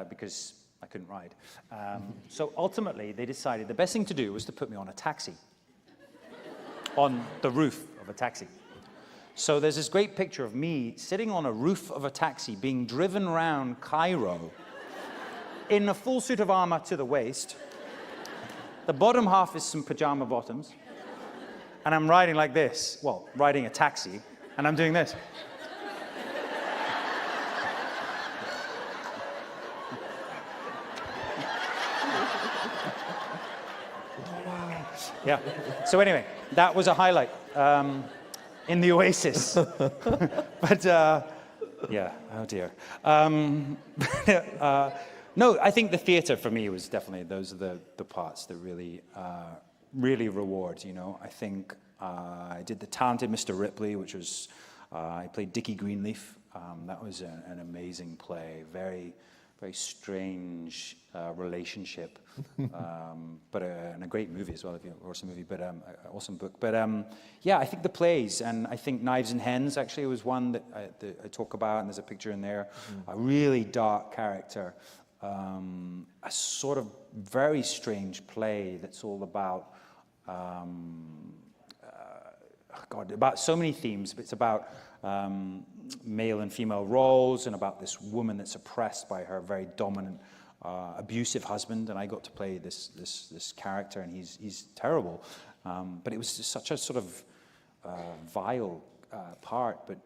because I couldn't ride. So ultimately, they decided the best thing to do was to put me on a taxi, on the roof of a taxi. So there's this great picture of me sitting on a roof of a taxi being driven around Cairo in a full suit of armor to the waist. The bottom half is some pajama bottoms. And I'm riding like this, riding a taxi, and I'm doing this. Yeah. So anyway, that was a highlight in the Oasis. But yeah, oh dear. No, I think the theater for me was definitely, those are the parts that really reward. I think I did The Talented Mr. Ripley, which was I played Dickie Greenleaf. That was an amazing play. Very, very strange relationship, but and a great movie as well, if you watch the movie, but awesome book. But yeah, I think the plays, and I think Knives and Hens actually was one that I talk about, and there's a picture in there. A really dark character, a sort of very strange play that's all about, about so many themes, but it's about male and female roles, and about this woman that's oppressed by her very dominant, abusive husband. And I got to play this character, and he's terrible. But it was just such a sort of vile part, but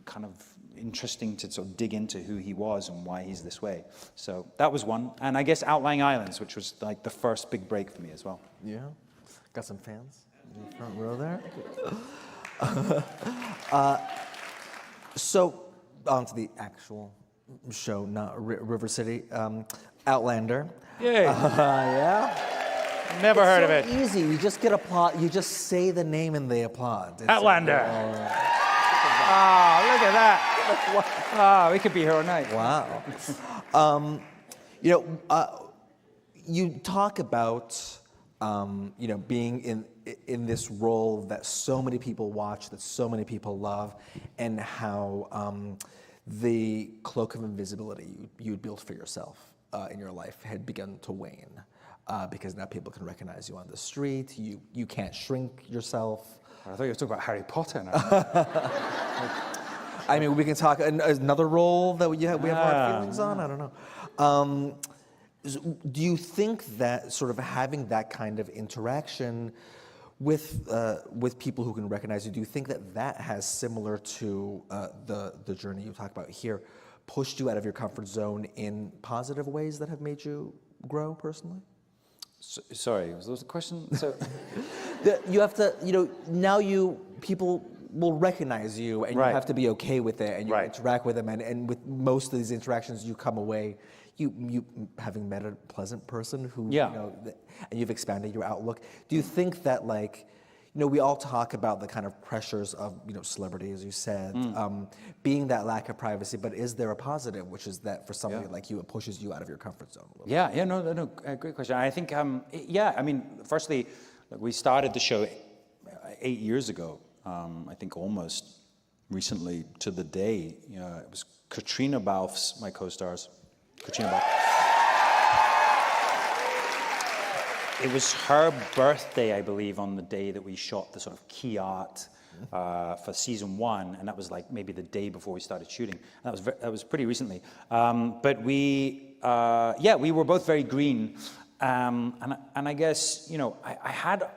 kind of interesting to sort of dig into who he was and why he's this way. So that was one. And I guess Outlying Islands, which was like the first big break for me as well. Yeah, got some fans. Front row there. So, on to the actual show, not River City, Outlander. Yay. Yeah. Never heard of it. It's so easy. You just get applaud. You just say the name and they applaud. It's Outlander. Look at that. We could be here all night. Wow. You talk about being in this role that so many people watch, that so many people love, and how the cloak of invisibility you'd built for yourself in your life had begun to wane, because now people can recognize you on the street. You can't shrink yourself. I thought you were talking about Harry Potter now. I mean, we can talk another role that we have hard feelings on. I don't know. Do you think that sort of having that kind of interaction with people who can recognize you, do you think that has, similar to the journey you talk about here, pushed you out of your comfort zone in positive ways that have made you grow personally? Sorry, was that the question? So, You have to, now people will recognize you, and you have to be okay with it, and you interact with them, and with most of these interactions, you come away, you having met a pleasant person who, and you've expanded your outlook. Do you think that, we all talk about the kind of pressures of, celebrity, as you said, being that lack of privacy, but is there a positive, which is that for somebody like you, it pushes you out of your comfort zone a little bit? No, great question. I think, firstly, we started the show 8 years ago, I think almost recently to the day. It was Katrina Balfe's, my co-stars, Katrina Balfe. It was her birthday, I believe, on the day that we shot the sort of key art for season 1, and that was maybe the day before we started shooting. And that was pretty recently. But we were both very green, and I guess I had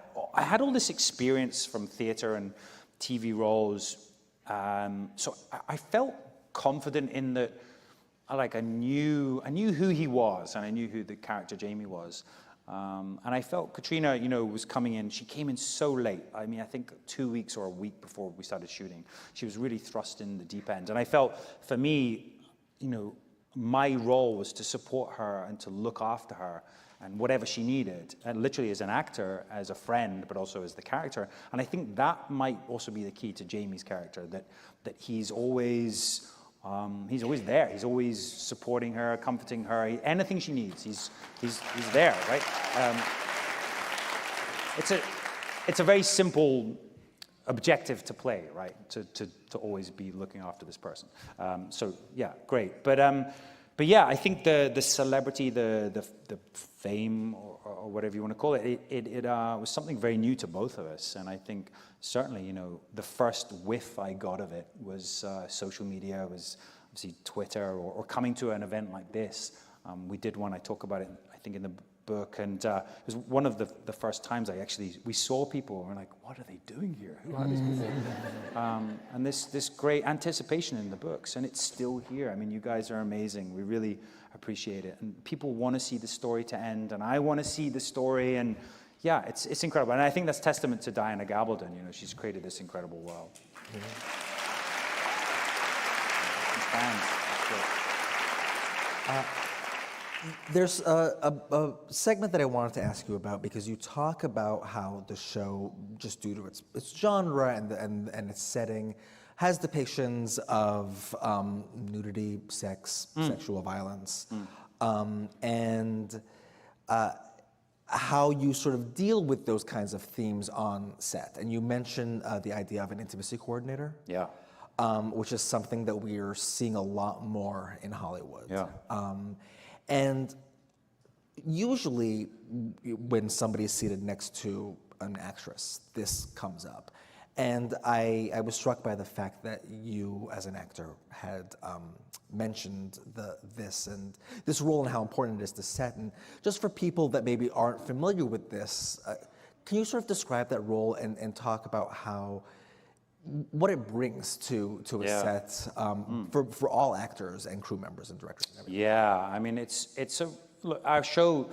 all this experience from theater and TV roles, so I felt confident in that. I knew who he was, and I knew who the character Jamie was. And I felt Katrina, was coming in. She came in so late. I mean, I think 2 weeks or a week before we started shooting. She was really thrust in the deep end. And I felt, for me, my role was to support her and to look after her and whatever she needed, and literally as an actor, as a friend, but also as the character. And I think that might also be the key to Jamie's character, that he's always there. He's always supporting her, comforting her. Anything she needs, he's there, right? It's a very simple objective to play, right? To always be looking after this person. So yeah, great. But I think the celebrity, the fame, or whatever you want to call it, it was something very new to both of us. And I think certainly, the first whiff I got of it was social media, was obviously Twitter, or coming to an event like this. We did one, I talk about it, I think, in the book, and it was one of the first times we saw people, and we're like, what are they doing here? Who are these people? And this great anticipation in the books, and it's still here. I mean, you guys are amazing. We really appreciate it, and people want to see the story to end, and I want to see the story, and yeah, it's incredible. And I think that's testament to Diana Gabaldon. She's created this incredible world. There's a segment that I wanted to ask you about, because you talk about how the show, just due to its genre and its setting, has depictions of nudity, sex, sexual violence, and how you sort of deal with those kinds of themes on set. And you mentioned the idea of an intimacy coordinator. Yeah. Which is something that we're seeing a lot more in Hollywood. Yeah. And usually when somebody is seated next to an actress, this comes up. And I was struck by the fact that you, as an actor, had mentioned this role and how important it is to set. And just for people that maybe aren't familiar with this, can you sort of describe that role and talk about what it brings to a set for all actors and crew members and directors and everything? Yeah, I mean, look, our show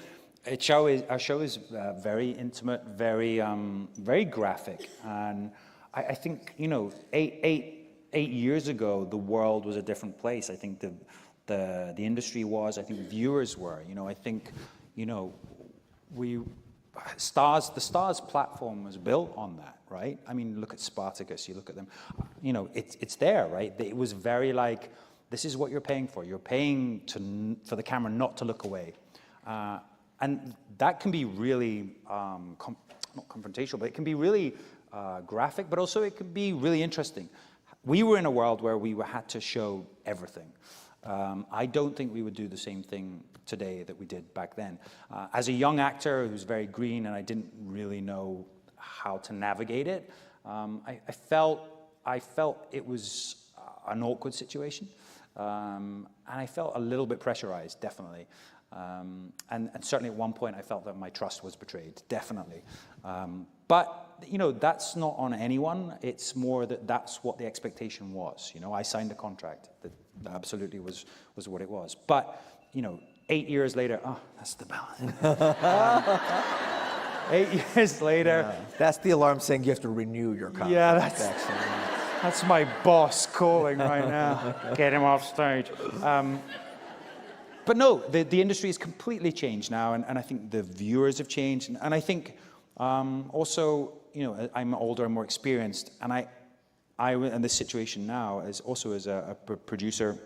Our show is very intimate, very graphic, and I think, you know, eight years ago the world was a different place. I think the industry was. I think viewers were. You know, I think, you know, the Stars platform was built on that, right? I mean, look at Spartacus. You look at them. You know, it's there, right? It was very like, this is what you're paying for. You're paying for the camera not to look away. And that can be really, not confrontational, but it can be really graphic, but also it can be really interesting. We were in a world where we had to show everything. I don't think we would do the same thing today that we did back then. As a young actor who's very green and I didn't really know how to navigate it, I felt it was an awkward situation. And I felt a little bit pressurized, definitely. And certainly at one point I felt that my trust was betrayed, definitely. But, you know, that's not on anyone. It's more that that's what the expectation was. You know, I signed a contract that absolutely was what it was. But, you know, 8 years later, oh, that's the bell. 8 years later. Yeah. That's the alarm saying you have to renew your contract. Yeah, that's my boss calling right now. Get him off stage. But no, the industry has completely changed now, and I think the viewers have changed, and I think also, you know, I'm older and more experienced, and I in this situation now as a producer,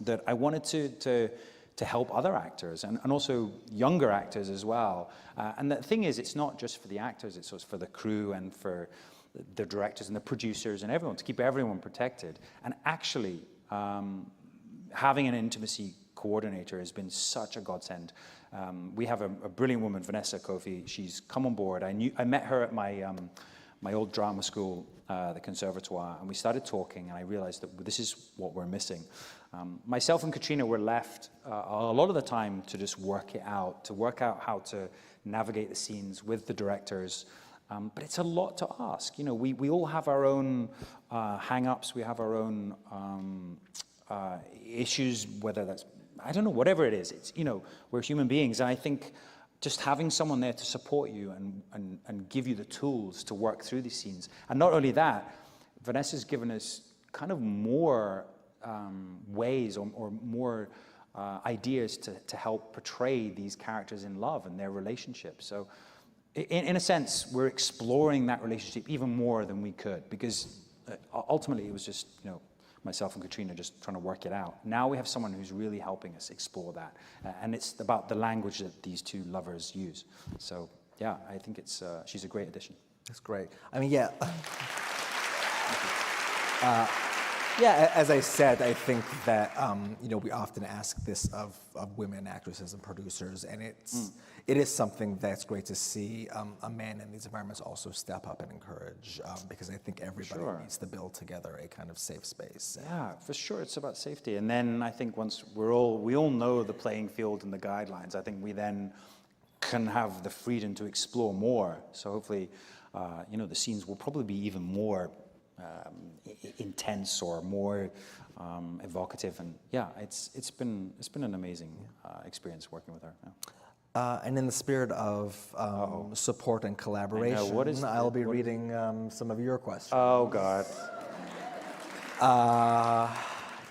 that I wanted to help other actors and also younger actors as well. And the thing is, it's not just for the actors; it's also for the crew and for the directors and the producers and everyone, to keep everyone protected. And actually, having an intimacy coordinator has been such a godsend. We have a brilliant woman, Vanessa Kofi. She's come on board. I met her at my old drama school, the Conservatoire, and we started talking, and I realized that this is what we're missing. Myself and Katrina were left a lot of the time to just work out how to navigate the scenes with the directors. But it's a lot to ask. You know, we all have our own hang-ups. We have our own issues, whether that's, I don't know, whatever it is. It's, you know, we're human beings. And I think just having someone there to support you and give you the tools to work through these scenes. And not only that, Vanessa's given us kind of more ways or more ideas to help portray these characters in love and their relationships. So in a sense, we're exploring that relationship even more than we could, because ultimately it was just, you know, myself and Katrina just trying to work it out. Now we have someone who's really helping us explore that. And it's about the language that these two lovers use. So, yeah, I think she's a great addition. That's great. I mean, yeah. Yeah, as I said, I think that, you know, we often ask this of women actresses and producers, and it is something that's great to see a man in these environments also step up and encourage, because I think everybody needs to build together a kind of safe space. Yeah, for sure, it's about safety. And then I think once we all know the playing field and the guidelines, I think we then can have the freedom to explore more. So hopefully, you know, the scenes will probably be even more intense or more evocative, and yeah, it's been an amazing experience working with her. Yeah. And in the spirit of support and collaboration, I'll be reading some of your questions. Oh God.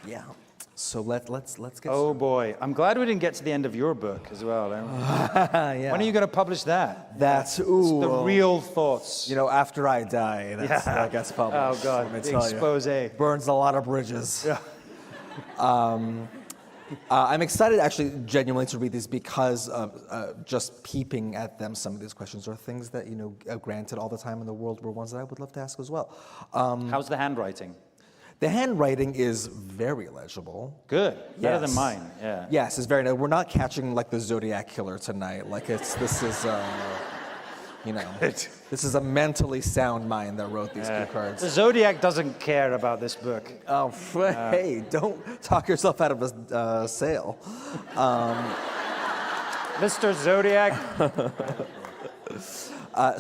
Yeah. So let's get. Oh boy, I'm glad we didn't get to the end of your book as well. Yeah. When are you going to publish that? That's the real thoughts. You know, after I die, that gets published. Oh God, the expose. Burns a lot of bridges. Yeah. I'm excited, actually, genuinely, to read these because of just peeping at them. Some of these questions are things that, you know, granted all the time in the world were ones that I would love to ask as well. How's the handwriting? The handwriting is very legible. Good. Better than mine. Yeah. Yes, it's very. We're not catching like the Zodiac killer tonight. Like this is, you know, this is a mentally sound mind that wrote these cue cards. The Zodiac doesn't care about this book. Oh, hey, don't talk yourself out of a sale. Mr. Zodiac.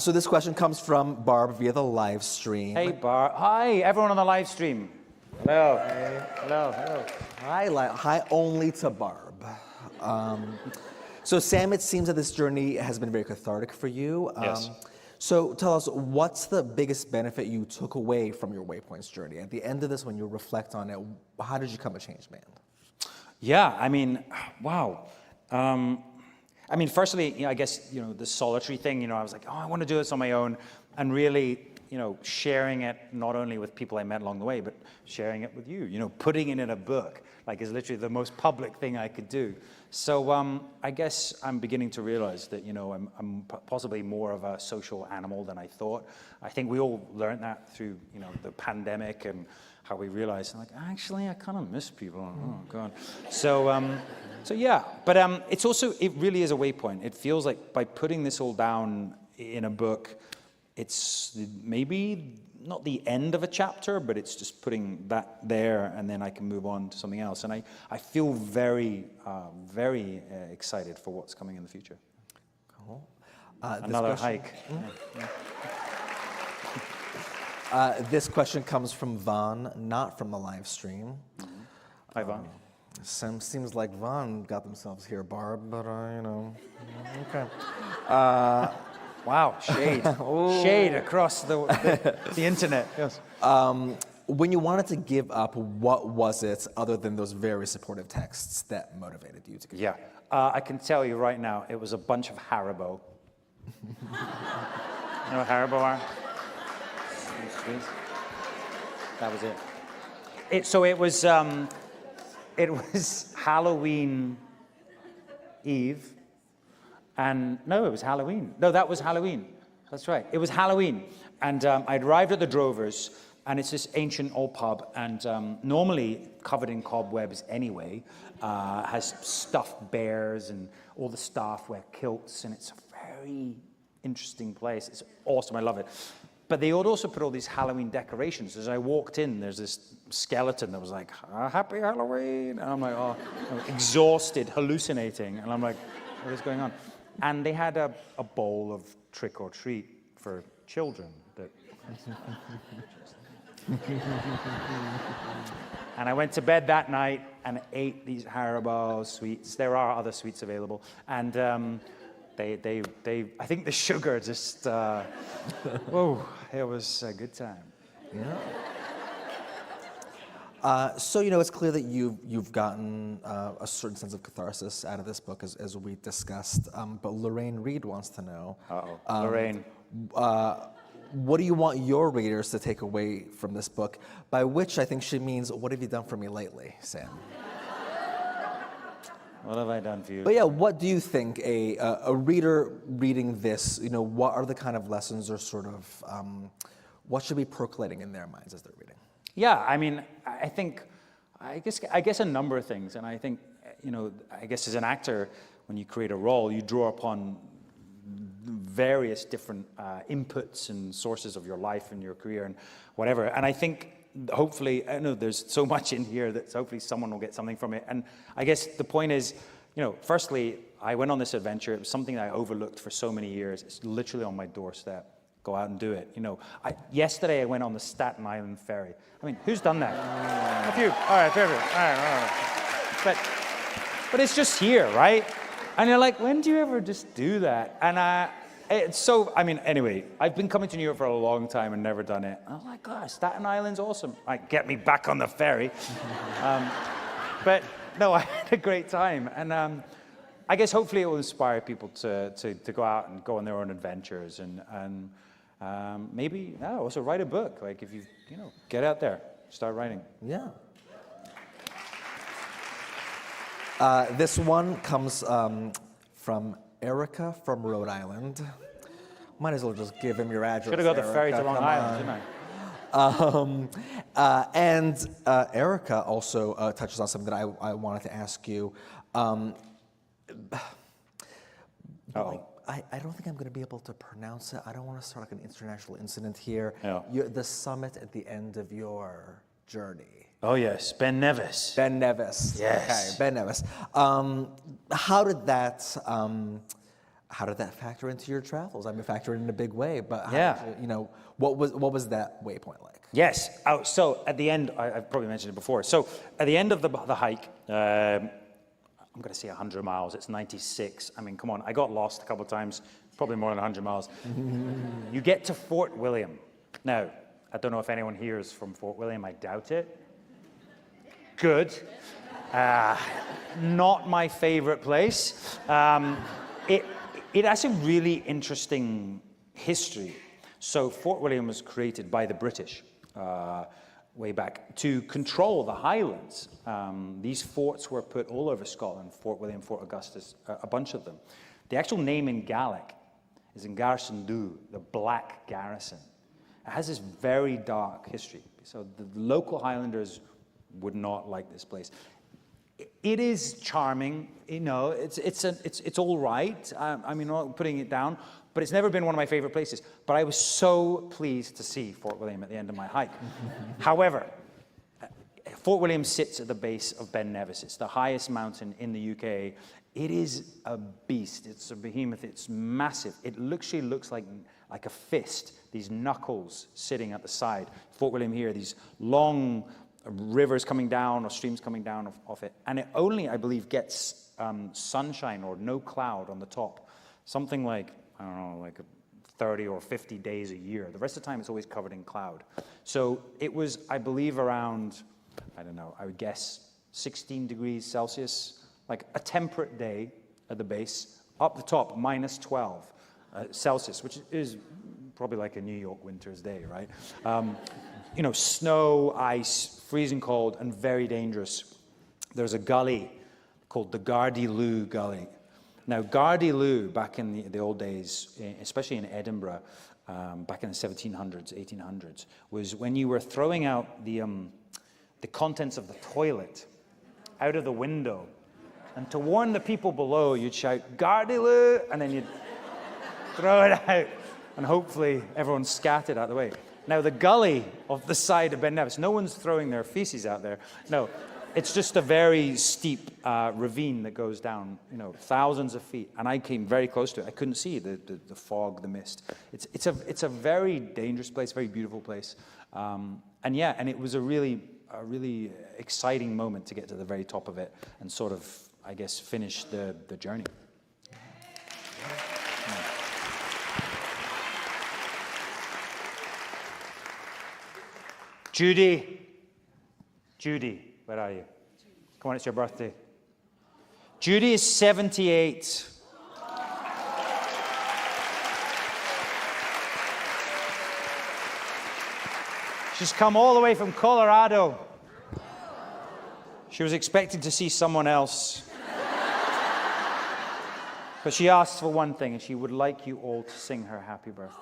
So this question comes from Barb via the live stream. Hey, Barb. Hi, everyone on the live stream. Hello. Hey. Hello. Hi only to Barb. So Sam, it seems that this journey has been very cathartic for you. Yes. So tell us, what's the biggest benefit you took away from your Waypoints journey? At the end of this, when you reflect on it, how did you become a changed man? Yeah, I mean, wow. I mean, firstly, I guess, the solitary thing, I was like, oh, I want to do this on my own. And really, sharing it not only with people I met along the way, but sharing it with you, putting it in a book, is literally the most public thing I could do. So I guess I'm beginning to realize that, I'm possibly more of a social animal than I thought. I think we all learned that through, the pandemic and how we realized, actually, I kind of miss people. Oh, God. So yeah, but it really is a waypoint. It feels like by putting this all down in a book, it's maybe not the end of a chapter, but it's just putting that there, and then I can move on to something else. And I feel very, very excited for what's coming in the future. Cool. Another hike. This question comes from Vaughn, not from the live stream. Hi, Vaughn. Seems like Vaughn got themselves here, Barb, but okay. Wow, shade. Shade across the internet. Yes. When you wanted to give up, what was it other than those very supportive texts that motivated you to give up? Yeah, I can tell you right now, it was a bunch of Haribo. You know what Haribo are? That was it. It was Halloween Eve. And no, it was Halloween. No, that was Halloween. That's right. It was Halloween. And I'd arrived at the Drovers, and it's this ancient old pub, and normally covered in cobwebs anyway, has stuffed bears, and all the staff wear kilts, and it's a very interesting place. It's awesome. I love it. But they would also put all these Halloween decorations. As I walked in, there's this skeleton that was like, Happy Halloween. And I'm like, oh, I'm exhausted, hallucinating. And I'm like, what is going on? And they had a bowl of trick or treat for children. And I went to bed that night and ate these Haribo sweets. There are other sweets available. And I think the sugar just, whoa, it was a good time. Yeah. So, it's clear that you've gotten a certain sense of catharsis out of this book, as we discussed. But Lorraine Reed wants to know. Lorraine. What do you want your readers to take away from this book? By which I think she means, what have you done for me lately, Sam? What have I done for you? But yeah, what do you think a reader reading this, what are the kind of lessons or sort of, what should be percolating in their minds as they're reading? Yeah, I mean, I guess a number of things. And I think, I guess as an actor, when you create a role, you draw upon various different inputs and sources of your life and your career and whatever. And I think hopefully, I know there's so much in here that hopefully someone will get something from it. And I guess the point is, firstly, I went on this adventure. It was something that I overlooked for so many years. It's literally on my doorstep. Go out and do it. Yesterday I went on the Staten Island ferry. I mean, who's done that? A few. All right, fair. All right. But it's just here, right? And you're like, when do you ever just do that? And anyway, I've been coming to New York for a long time and never done it. I'm like, God, Staten Island's awesome. Get me back on the ferry. But no, I had a great time. And I guess hopefully it will inspire people to go out and go on their own adventures and maybe also write a book. Like if you get out there, start writing. Yeah. This one comes from Erica from Rhode Island. Might as well just give him your address. Should have got the ferry to Long Island, shouldn't I? And Erica also touches on something that I wanted to ask you. I don't think I'm going to be able to pronounce it. I don't want to start like an international incident here. Yeah. The summit at the end of your journey. Oh, yes, Ben Nevis. Ben Nevis. Yes. Okay, Ben Nevis. How did that factor into your travels? I mean, factor in a big way, but what was that waypoint like? Yes. So at the end, I've probably mentioned it before. So at the end of the hike, I'm going to say 100 miles. It's 96. I mean, come on. I got lost a couple of times, probably more than 100 miles. You get to Fort William. Now, I don't know if anyone here is from Fort William. I doubt it. Good. Not my favorite place. It has a really interesting history. So Fort William was created by the British way back to control the Highlands. These forts were put all over Scotland, Fort William, Fort Augustus, a bunch of them. The actual name in Gaelic is in Garrison Du, the Black Garrison. It has this very dark history. So the local Highlanders would not like this place. It is charming, you know, it's all right. I mean, not putting it down, but it's never been one of my favorite places. But I was so pleased to see Fort William at the end of my hike. However, Fort William sits at the base of Ben Nevis. It's the highest mountain in the UK. It is a beast. It's a behemoth. It's massive. It literally looks like a fist, these knuckles sitting at the side. Fort William here, these long rivers coming down or streams coming down off it. And it only, I believe, gets sunshine or no cloud on the top. Something like, I don't know, like 30 or 50 days a year. The rest of the time, it's always covered in cloud. So it was, I believe, around, I don't know, I would guess 16 degrees Celsius, like a temperate day at the base. Up the top, minus 12 Celsius, which is probably like a New York winter's day, right? You know, snow, ice, freezing cold, and very dangerous. There's a gully called the Gardy Lou Gully. Now, Gardy Lou, back in the old days, especially in Edinburgh, back in the 1700s, 1800s, was when you were throwing out the contents of the toilet out of the window. And to warn the people below, you'd shout, Gardy Lou, and then you'd throw it out. And hopefully everyone's scattered out of the way. Now, the gully of the side of Ben Nevis, no one's throwing their feces out there. No, it's just a very steep ravine that goes down, you know, thousands of feet. And I came very close to it. I couldn't see the fog, the mist. It's a very dangerous place, very beautiful place. And yeah, and it was a really exciting moment to get to the very top of it and sort of, I guess, finish the journey. Judy, where are you? Come on, it's your birthday. Judy is 78. She's come all the way from Colorado. She was expecting to see someone else. But she asked for one thing, and she would like you all to sing her happy birthday.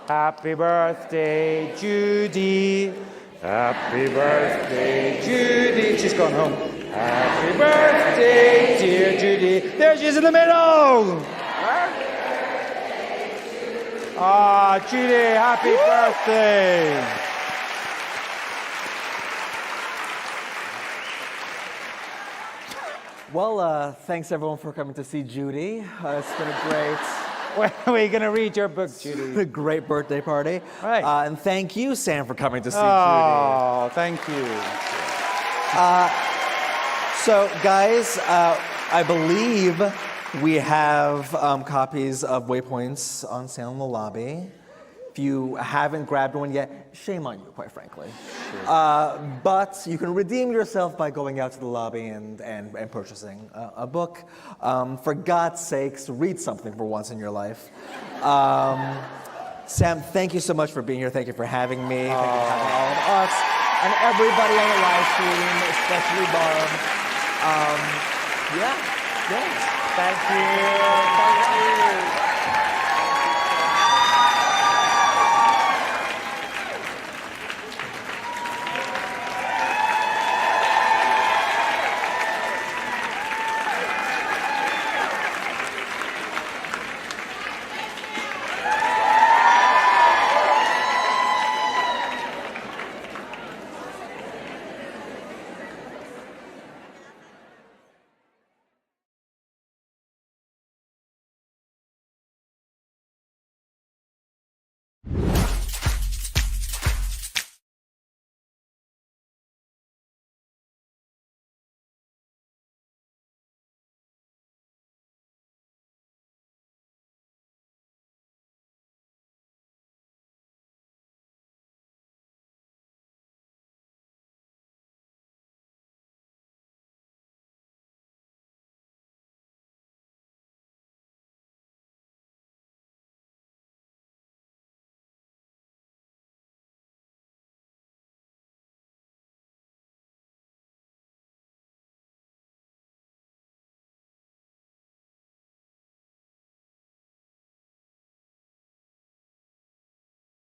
Happy birthday, Judy. Happy birthday, Judy. She's gone home. Happy birthday, dear Judy. There she is in the middle. Ah, Judy, happy birthday. Well, thanks everyone for coming to see Judy. It's been a great... When are we going to read your book, Judy? A great birthday party. Right. And thank you, Sam, for coming to see Judy. Oh, thank you. So, guys, I believe we have copies of Waypoints on sale in the lobby. If you haven't grabbed one yet, shame on you, quite frankly. Sure. But you can redeem yourself by going out to the lobby and purchasing a book. For God's sakes, read something for once in your life. Sam, thank you so much for being here. Thank you for having me. Thank you for having all of us. And everybody on the live stream, especially Barb. Thanks. Thank you.